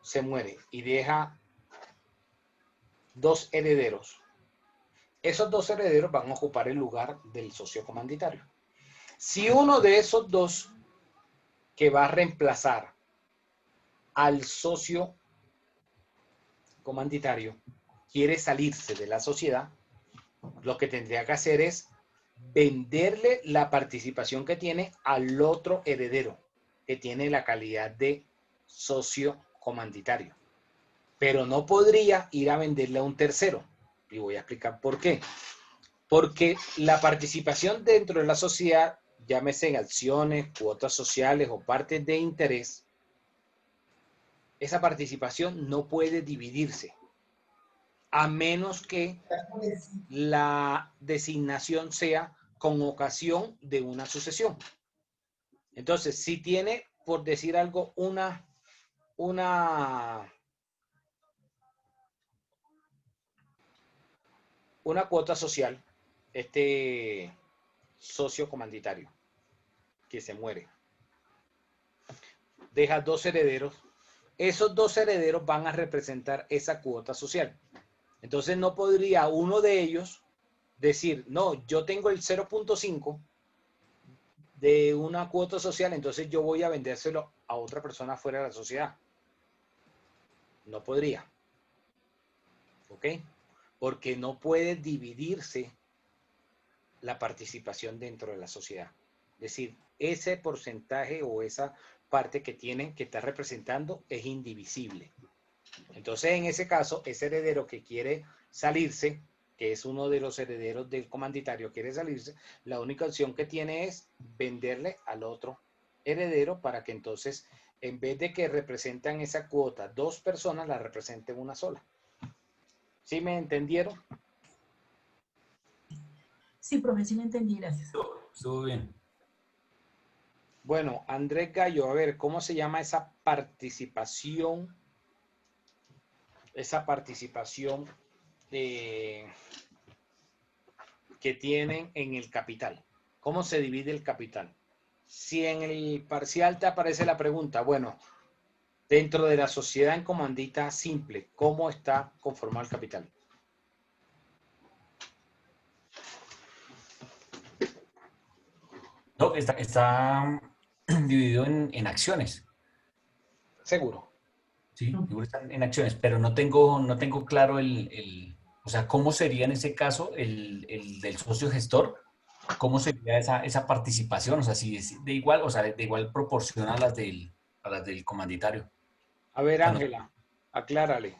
se muere y deja dos herederos, esos dos herederos van a ocupar el lugar del socio comanditario. Si uno de esos dos que va a reemplazar al socio comanditario quiere salirse de la sociedad, lo que tendría que hacer es venderle la participación que tiene al otro heredero, que tiene la calidad de socio comanditario. Pero no podría ir a venderle a un tercero. Y voy a explicar por qué. Porque la participación dentro de la sociedad, llámese en acciones, cuotas sociales o partes de interés, esa participación no puede dividirse, a menos que la designación sea con ocasión de una sucesión. Entonces, si tiene, por decir algo, una cuota social, este socio comanditario que se muere, deja dos herederos, esos dos herederos van a representar esa cuota social. Entonces no podría uno de ellos decir, no, yo tengo el 0.5 de una cuota social, entonces yo voy a vendérselo a otra persona fuera de la sociedad. No podría. ¿Ok? Porque no puede dividirse la participación dentro de la sociedad. Es decir, ese porcentaje o esa parte que tienen, que está representando, es indivisible. Entonces, en ese caso, ese heredero que quiere salirse, que es uno de los herederos del comanditario, quiere salirse, la única opción que tiene es venderle al otro heredero para que entonces, en vez de que representan esa cuota dos personas, la representen una sola. ¿Sí me entendieron? Sí, profe, sí me entendí, gracias. Estuvo bien. Bueno, Andrés Gallo, a ver, ¿cómo se llama esa participación? Esa participación que tienen en el capital. ¿Cómo se divide el capital? Si en el parcial te aparece la pregunta, bueno, dentro de la sociedad en comandita simple, ¿cómo está conformado el capital? No, está dividido en acciones. Seguro. Sí, están en acciones, pero no tengo claro o sea, cómo sería en ese caso el del socio gestor, cómo sería esa participación, o sea, si es de igual, o sea, de igual proporción a las del comanditario. A ver, O sea, Ángela, aclárale.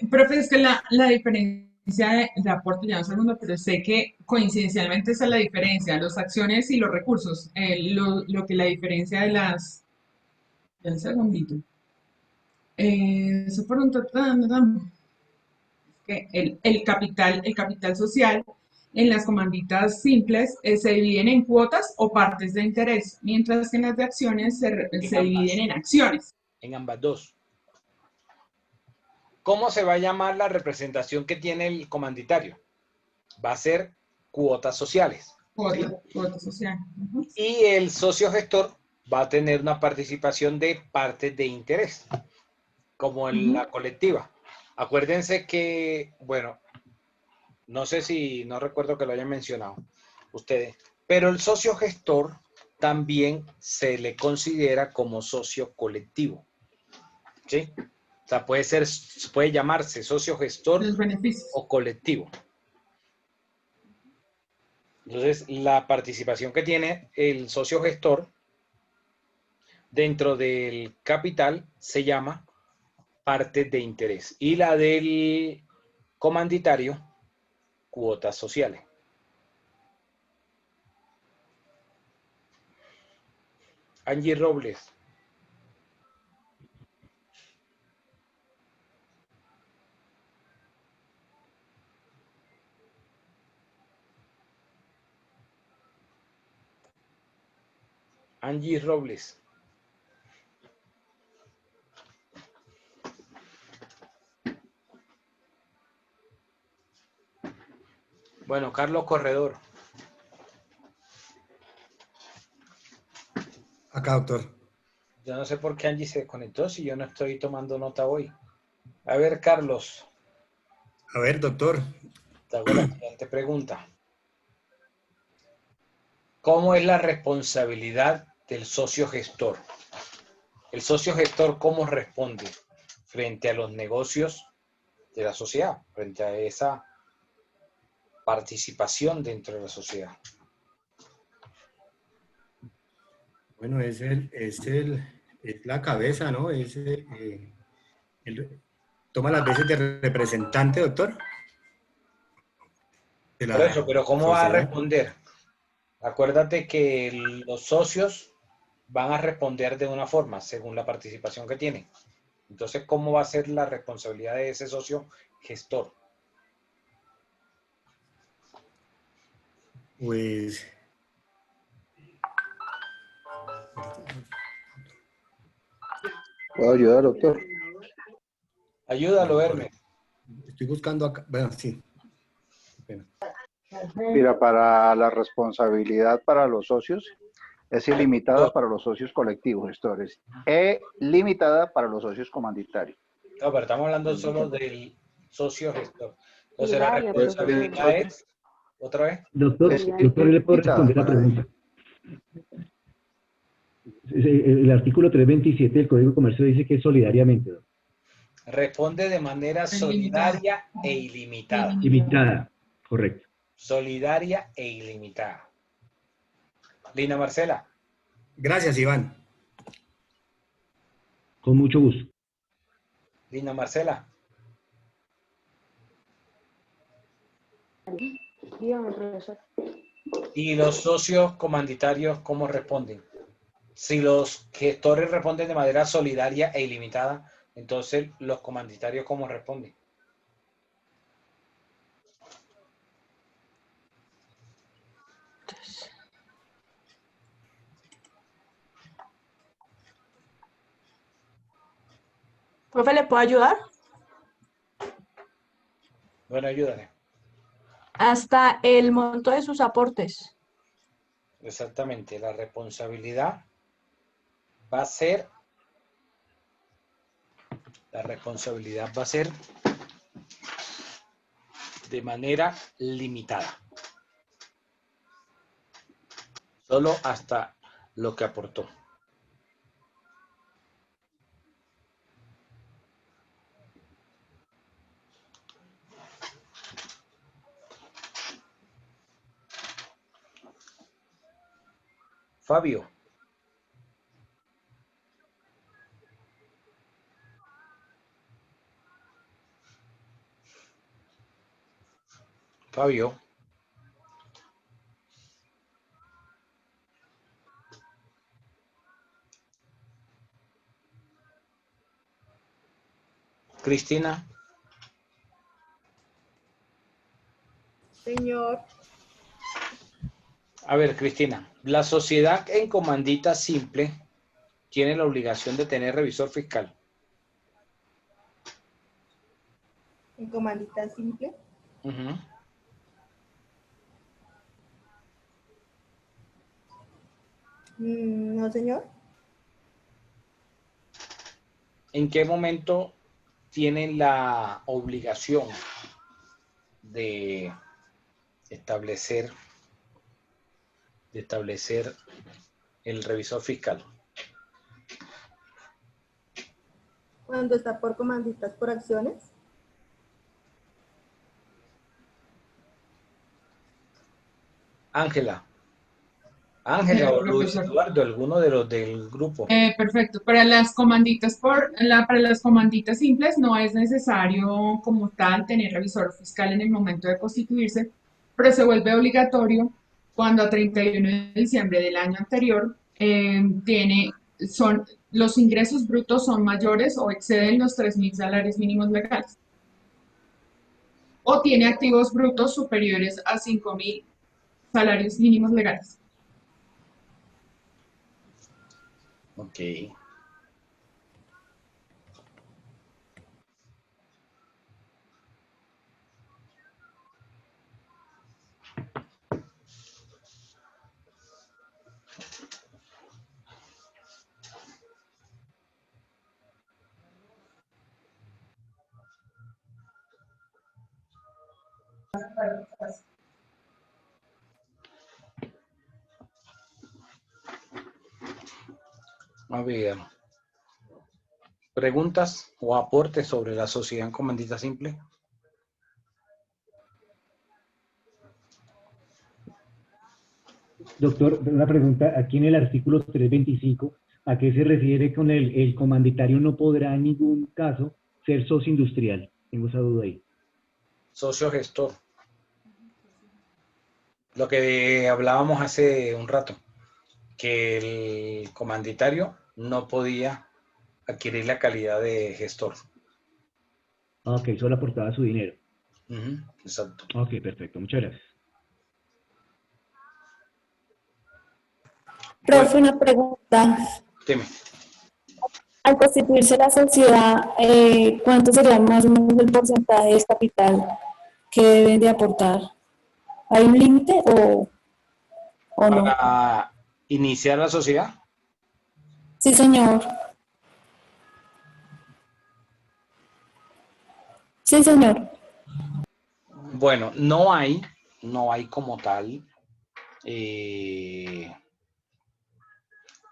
Profe, es que la diferencia de aporte, ya un segundo, pero sé que coincidencialmente esa es la diferencia, las acciones y los recursos, lo que la diferencia de las, un segundito, eso por un que el capital social en las comanditas simples se dividen en cuotas o partes de interés, mientras que en las de acciones se dividen en acciones. En ambas dos. ¿Cómo se va a llamar la representación que tiene el comanditario? Va a ser cuotas sociales. Cuota social. Y el socio gestor va a tener una participación de partes de interés, como en la colectiva. Acuérdense que, bueno, no sé si, no recuerdo que lo hayan mencionado ustedes, pero el socio gestor también se le considera como socio colectivo. ¿Sí? O sea, puede llamarse socio gestor o colectivo. Entonces, la participación que tiene el socio gestor dentro del capital se llama parte de interés. Y la del comanditario, cuotas sociales. Angie Robles. Angie Robles. Bueno, Carlos Corredor. Acá, doctor. Yo no sé por qué Angie se desconectó si yo no estoy tomando nota hoy. A ver, Carlos. A ver, doctor. Te hago la siguiente pregunta. ¿Cómo es la responsabilidad del socio gestor? El socio gestor, ¿cómo responde frente a los negocios de la sociedad, frente a esa participación dentro de la sociedad? Bueno, es la cabeza, ¿no? Toma las veces de representante, doctor, de Por eso, la pero ¿cómo va a sociedad. responder? Acuérdate que los socios van a responder de una forma, según la participación que tienen. Entonces, ¿cómo va a ser la responsabilidad de ese socio gestor? Pues, ¿Puedo ayudar, doctor? Ayúdalo, Hermes. estoy buscando acá. Bueno, sí. Bueno. Mira, para la responsabilidad para los socios es ilimitada para los socios colectivos gestores e limitada para los socios comandatarios. No, pero estamos hablando solo del socio gestor. Entonces, la Solidaria, responsabilidad profesor. es, ¿otra vez? Doctor, doctor, ¿le puedo responder la pregunta? El artículo 327 del Código de Comercio dice que es solidariamente. Responde de manera solidaria e ilimitada. Limitada, correcto. Solidaria e ilimitada. Lina Marcela. Gracias, Iván. Con mucho gusto. Lina Marcela. Dígame, profesor. ¿Y los socios comanditarios cómo responden? Si los gestores responden de manera solidaria e ilimitada, entonces los comanditarios ¿cómo responden? Profe, ¿le puedo ayudar? Bueno, ayúdale. Hasta el monto de sus aportes. Exactamente. La responsabilidad va a ser de manera limitada. Solo hasta lo que aportó. Fabio. Fabio. Cristina. Señor. A ver, Cristina, la sociedad en comandita simple tiene la obligación de tener revisor fiscal. En comandita simple. Ujú. No, señor. ¿En qué momento tienen la obligación de establecer el revisor fiscal? Cuando está por comanditas por acciones. Ángela o Luis Profesor. Eduardo, alguno de los del grupo. Perfecto. Para las comanditas para las comanditas simples no es necesario como tal tener revisor fiscal en el momento de constituirse, pero se vuelve obligatorio cuando a 31 de diciembre del año anterior los ingresos brutos son mayores o exceden los 3.000 salarios mínimos legales. O tiene activos brutos superiores a 5.000 salarios mínimos legales. Ok. A ver, ¿preguntas o aportes sobre la sociedad en comandita simple? Doctor, una pregunta. Aquí en el artículo 325, ¿a qué se refiere con el comanditario no podrá en ningún caso ser socio industrial? Tengo esa duda ahí. Socio gestor. Lo que hablábamos hace un rato, que el comanditario no podía adquirir la calidad de gestor. Ok, solo aportaba su dinero. Exacto. Ok, perfecto. Muchas gracias. Profe, una pregunta. Dime. Al constituirse la sociedad, ¿cuánto sería más o menos el porcentaje del capital que deben de aportar? ¿Hay un límite o no? Para iniciar la sociedad. Sí, señor. Sí, señor. Bueno, no hay como tal,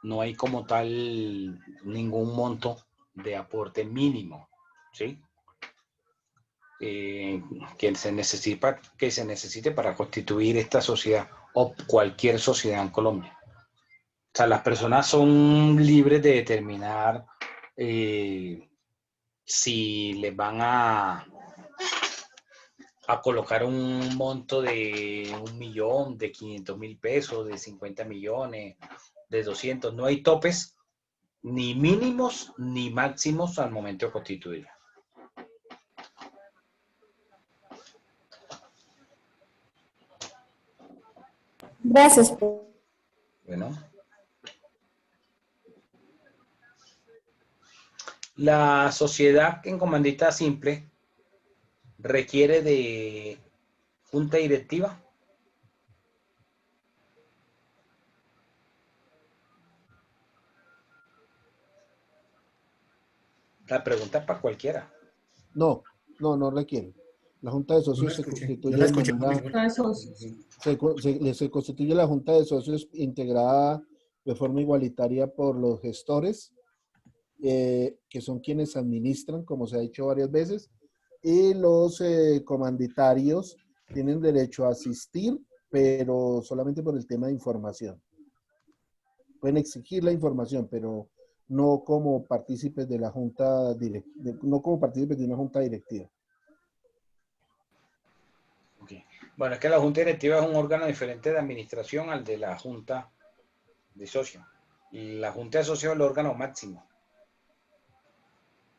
no hay como tal ningún monto de aporte mínimo, ¿sí? Que se necesite para constituir esta sociedad o cualquier sociedad en Colombia. O sea, las personas son libres de determinar si les van a colocar un monto de 1.000.000, de 500.000 pesos, de 50 millones, de 200. No hay topes ni mínimos ni máximos al momento de constituir. Gracias. Bueno. La sociedad en comandita simple requiere de junta directiva. La pregunta es para cualquiera. No requiere. La Junta de Socios se constituye de manera... Se constituye la Junta de Socios integrada de forma igualitaria por los gestores, que son quienes administran, como se ha dicho varias veces, y los comanditarios tienen derecho a asistir, pero solamente por el tema de información. Pueden exigir la información, pero no como partícipes de la junta no como partícipes de una junta directiva. Okay. Bueno, es que la junta directiva es un órgano diferente de administración al de la junta de socios. La junta de socios es el órgano máximo.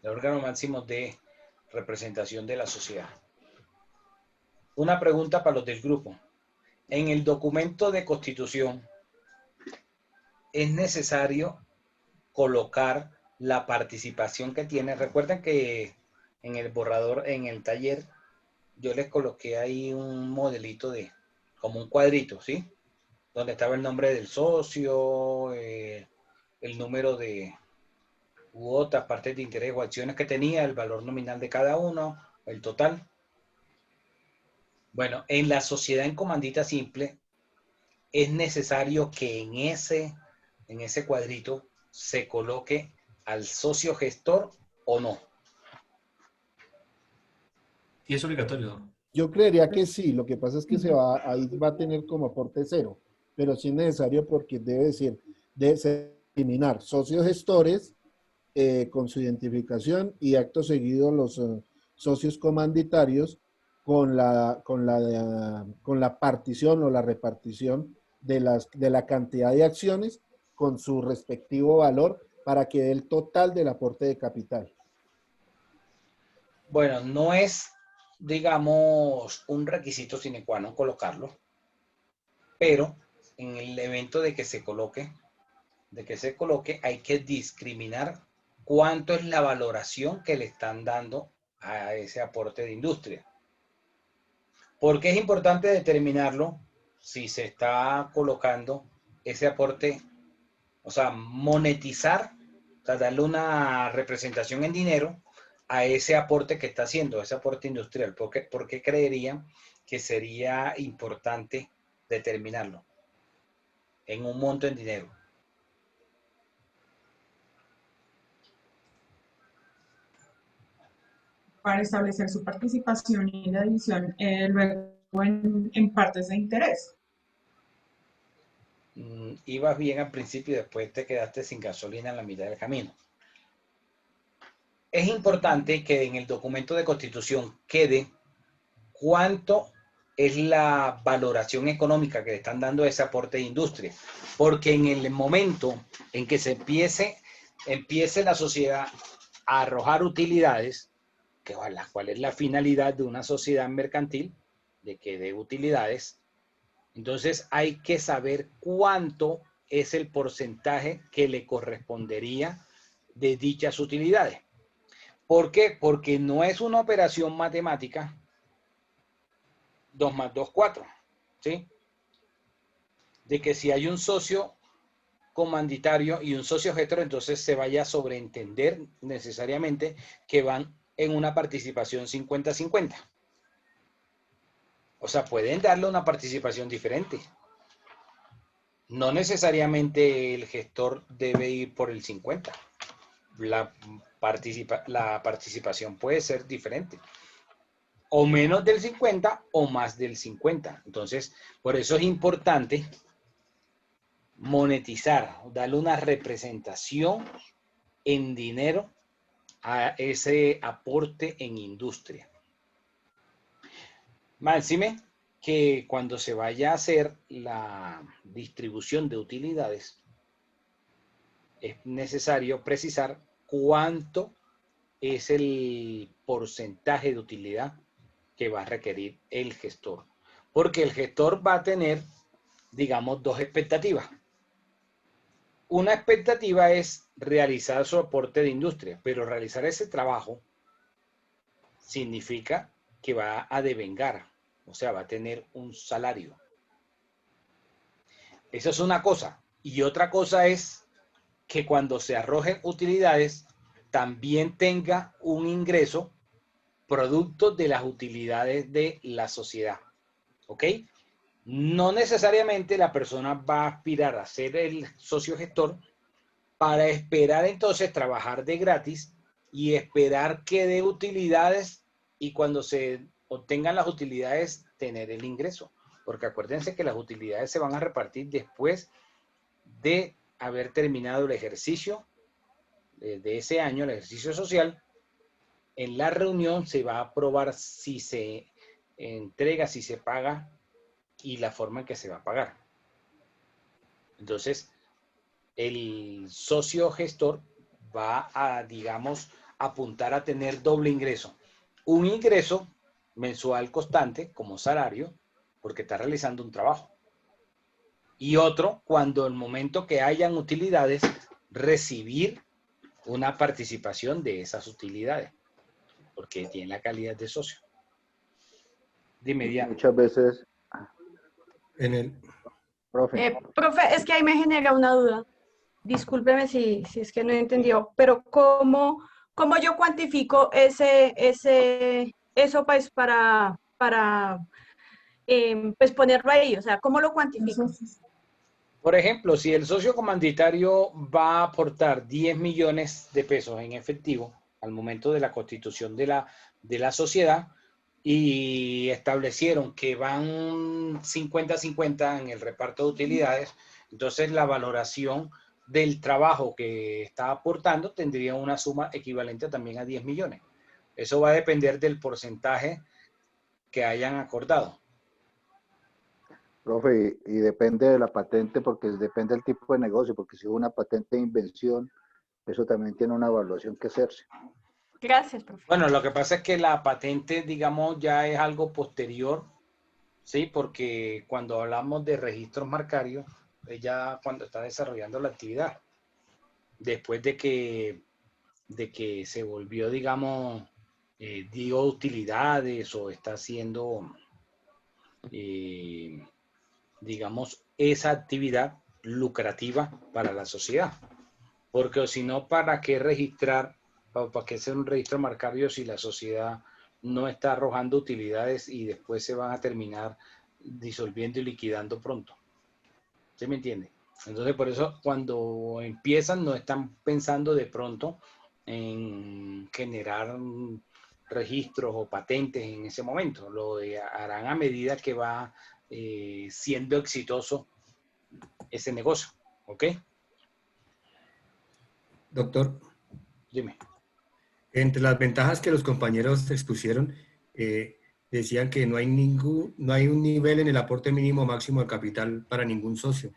El órgano máximo de representación de la sociedad. Una pregunta para los del grupo. En el documento de constitución, ¿es necesario colocar la participación que tiene? Recuerden que en el borrador, en el taller, yo les coloqué ahí un modelito de, como un cuadrito, ¿sí? Donde estaba el nombre del socio, el número de u otras partes de interés o acciones que tenía, el valor nominal de cada uno, el total. Bueno, en la sociedad en comandita simple, es necesario que en ese cuadrito se coloque al socio gestor o no. Y es obligatorio. Yo creería que sí, lo que pasa es que ahí va a tener como aporte cero, pero sí es necesario porque debe eliminar socios gestores con su identificación y acto seguido los socios comanditarios con la partición o la repartición de la cantidad de acciones con su respectivo valor para que dé el total del aporte de capital. Bueno, no es, digamos, un requisito sine qua non colocarlo, pero en el evento de que se coloque, hay que discriminar cuánto es la valoración que le están dando a ese aporte de industria. Porque es importante determinarlo si se está colocando ese aporte, o sea, monetizar, o sea, darle una representación en dinero a ese aporte que está haciendo, ese aporte industrial. ¿Por qué creerían que sería importante determinarlo en un monto en dinero? Para establecer su participación y la división luego en partes de interés. Ibas bien al principio y después te quedaste sin gasolina en la mitad del camino. Es importante que en el documento de constitución quede cuánto es la valoración económica que le están dando a ese aporte de industria, porque en el momento en que se empiece la sociedad a arrojar utilidades, cuál es la finalidad de una sociedad mercantil, de que dé utilidades, entonces hay que saber cuánto es el porcentaje que le correspondería de dichas utilidades. ¿Por qué? Porque no es una operación matemática 2 más 2, 4, ¿sí? De que si hay un socio comanditario y un socio gestor, entonces se vaya a sobreentender necesariamente que van en una participación 50-50. O sea, pueden darle una participación diferente. No necesariamente el gestor debe ir por el 50. La participación puede ser diferente. O menos del 50 o más del 50. Entonces, por eso es importante monetizar, darle una representación en dinero a ese aporte en industria. Máxime que cuando se vaya a hacer la distribución de utilidades, es necesario precisar cuánto es el porcentaje de utilidad que va a requerir el gestor. Porque el gestor va a tener, digamos, dos expectativas. Una expectativa es realizar su aporte de industria, pero realizar ese trabajo significa que va a devengar, o sea, va a tener un salario. Eso es una cosa. Y otra cosa es que cuando se arrojen utilidades, también tenga un ingreso producto de las utilidades de la sociedad. ¿Ok? No necesariamente la persona va a aspirar a ser el socio gestor para esperar entonces trabajar de gratis y esperar que dé utilidades y cuando se obtengan las utilidades tener el ingreso. Porque acuérdense que las utilidades se van a repartir después de haber terminado el ejercicio de ese año, el ejercicio social. En la reunión se va a aprobar si se entrega, si se paga y la forma en que se va a pagar. Entonces, el socio gestor va a, digamos, apuntar a tener doble ingreso. Un ingreso mensual constante como salario, porque está realizando un trabajo. Y otro, cuando el momento que hayan utilidades, recibir una participación de esas utilidades, porque tiene la calidad de socio. Dime, Diana. Muchas veces, profe. Profe, es que ahí me genera una duda. Discúlpeme si es que no entendió, pero ¿cómo yo cuantifico eso pues para pues ponerlo ahí? O sea, ¿cómo lo cuantifico? Por ejemplo, si el socio comanditario va a aportar 10 millones de pesos en efectivo al momento de la constitución de la sociedad y establecieron que van 50-50 en el reparto de utilidades, entonces la valoración del trabajo que está aportando tendría una suma equivalente también a 10 millones. Eso va a depender del porcentaje que hayan acordado. Profe, y depende de la patente, porque depende del tipo de negocio, porque si es una patente de invención, eso también tiene una evaluación que hacerse. Gracias, profe. Bueno, lo que pasa es que la patente, digamos, ya es algo posterior, ¿sí? Porque cuando hablamos de registros marcarios, es ya cuando está desarrollando la actividad. Después de que se volvió, digamos, dio utilidades o está haciendo, digamos, esa actividad lucrativa para la sociedad. Porque si no, ¿para qué registrar, para qué hacer un registro marcario si la sociedad no está arrojando utilidades y después se van a terminar disolviendo y liquidando pronto? ¿Sí me entiende? Entonces, por eso, cuando empiezan, no están pensando de pronto en generar registros o patentes en ese momento. Lo harán a medida que va siendo exitoso ese negocio. ¿Ok? Doctor. Dime. Entre las ventajas que los compañeros expusieron, decían que no hay un nivel en el aporte mínimo máximo de capital para ningún socio.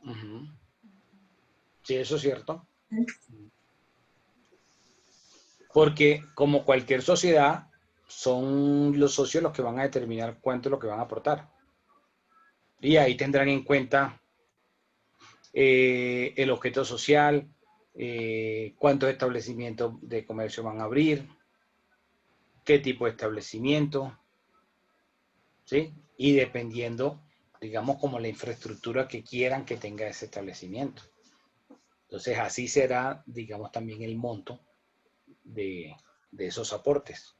Uh-huh. Sí, eso es cierto. Porque como cualquier sociedad, son los socios los que van a determinar cuánto es lo que van a aportar. Y ahí tendrán en cuenta el objeto social, cuántos establecimientos de comercio van a abrir, qué tipo de establecimiento, ¿sí? Y dependiendo, digamos, como la infraestructura que quieran que tenga ese establecimiento. Entonces, así será, digamos, también el monto de esos aportes.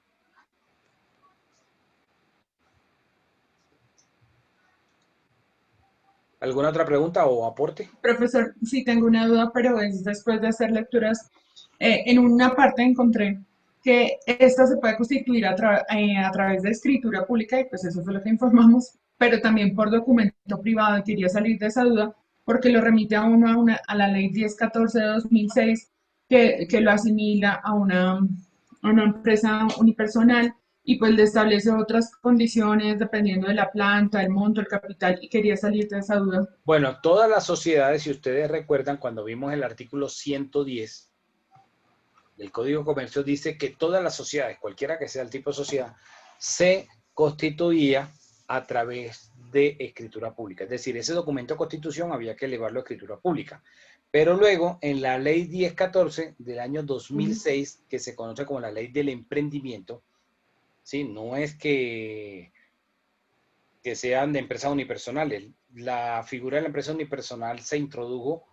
¿Alguna otra pregunta o aporte? Profesor, sí tengo una duda, pero es después de hacer lecturas. En una parte encontré que esta se puede constituir a través de escritura pública, y pues eso fue lo que informamos, pero también por documento privado, y quería salir de esa duda, porque lo remite a uno a la ley 1014 de 2006, que lo asimila a una empresa unipersonal, y pues le establece otras condiciones dependiendo de la planta, el monto, el capital, y quería salir de esa duda. Bueno, todas las sociedades, si ustedes recuerdan, cuando vimos el artículo 110 del Código de Comercio, dice que todas las sociedades, cualquiera que sea el tipo de sociedad, se constituía a través de escritura pública. Es decir, ese documento de constitución había que elevarlo a escritura pública. Pero luego, en la ley 1014 del año 2006, que se conoce como la ley del emprendimiento, ¿sí? No es que sean de empresas unipersonales. La figura de la empresa unipersonal se introdujo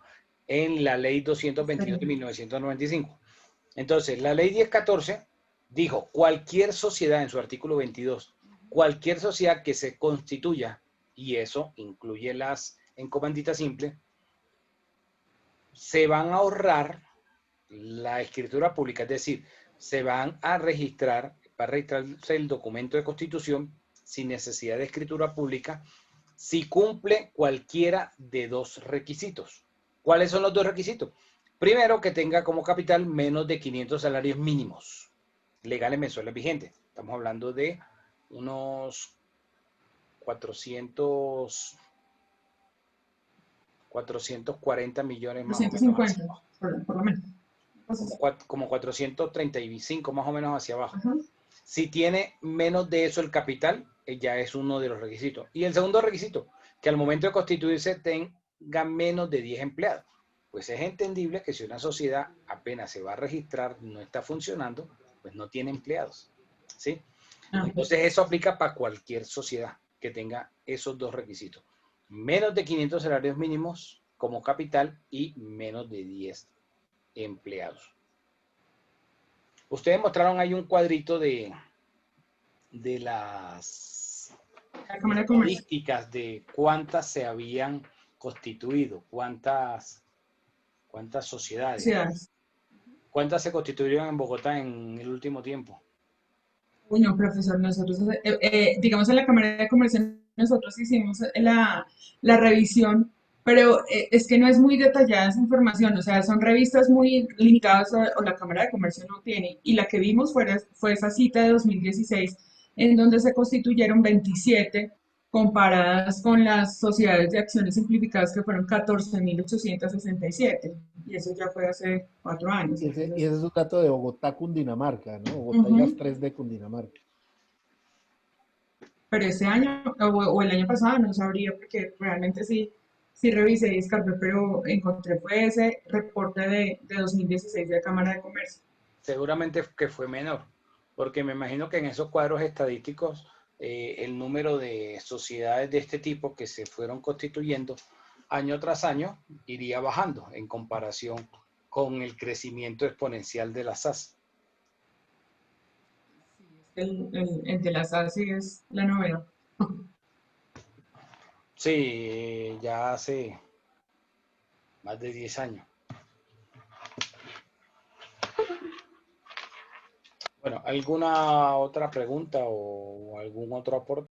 en la ley 222 de 1995. Entonces, la ley 1014 dijo, cualquier sociedad, en su artículo 22, cualquier sociedad que se constituya, y eso incluye las en comandita simple, se van a ahorrar la escritura pública, es decir, se van a registrar, va a registrarse el documento de constitución sin necesidad de escritura pública, si cumple cualquiera de dos requisitos. ¿Cuáles son los dos requisitos? Primero, que tenga como capital menos de 500 salarios mínimos legales mensuales vigentes. Estamos hablando de unos 440 millones más o menos. 250, por lo menos. Como 435 más o menos hacia abajo. Ajá. Si tiene menos de eso el capital, ya es uno de los requisitos. Y el segundo requisito, que al momento de constituirse tenga menos de 10 empleados. Pues es entendible que si una sociedad apenas se va a registrar, no está funcionando, pues no tiene empleados. ¿Sí? Entonces eso aplica para cualquier sociedad que tenga esos dos requisitos. Menos de 500 salarios mínimos como capital y menos de 10 empleados. Ustedes mostraron ahí un cuadrito de las estadísticas de cuántas se habían constituido, cuántas sociedades. ¿Cuántas se constituyeron en Bogotá en el último tiempo? Uy, no, profesor, nosotros, digamos en la Cámara de Comercio, nosotros hicimos la revisión, pero es que no es muy detallada esa información, o sea, son revistas muy limitadas o la Cámara de Comercio no tiene, y la que vimos fue esa cita de 2016, en donde se constituyeron 27, comparadas con las sociedades de acciones simplificadas que fueron 14.867, y eso ya fue hace 4 años. Y ese es un dato de Bogotá, Cundinamarca, ¿no? Bogotá y las 3 de Cundinamarca. Pero este año o el año pasado no sabría porque realmente sí revisé y escarbé, pero encontré fue ese reporte de 2016 de la Cámara de Comercio. Seguramente que fue menor, porque me imagino que en esos cuadros estadísticos el número de sociedades de este tipo que se fueron constituyendo año tras año iría bajando en comparación con el crecimiento exponencial de las SAS. El de las SAS sí es la novedad. Sí, ya hace más de 10 años. Bueno, ¿alguna otra pregunta o algún otro aporte?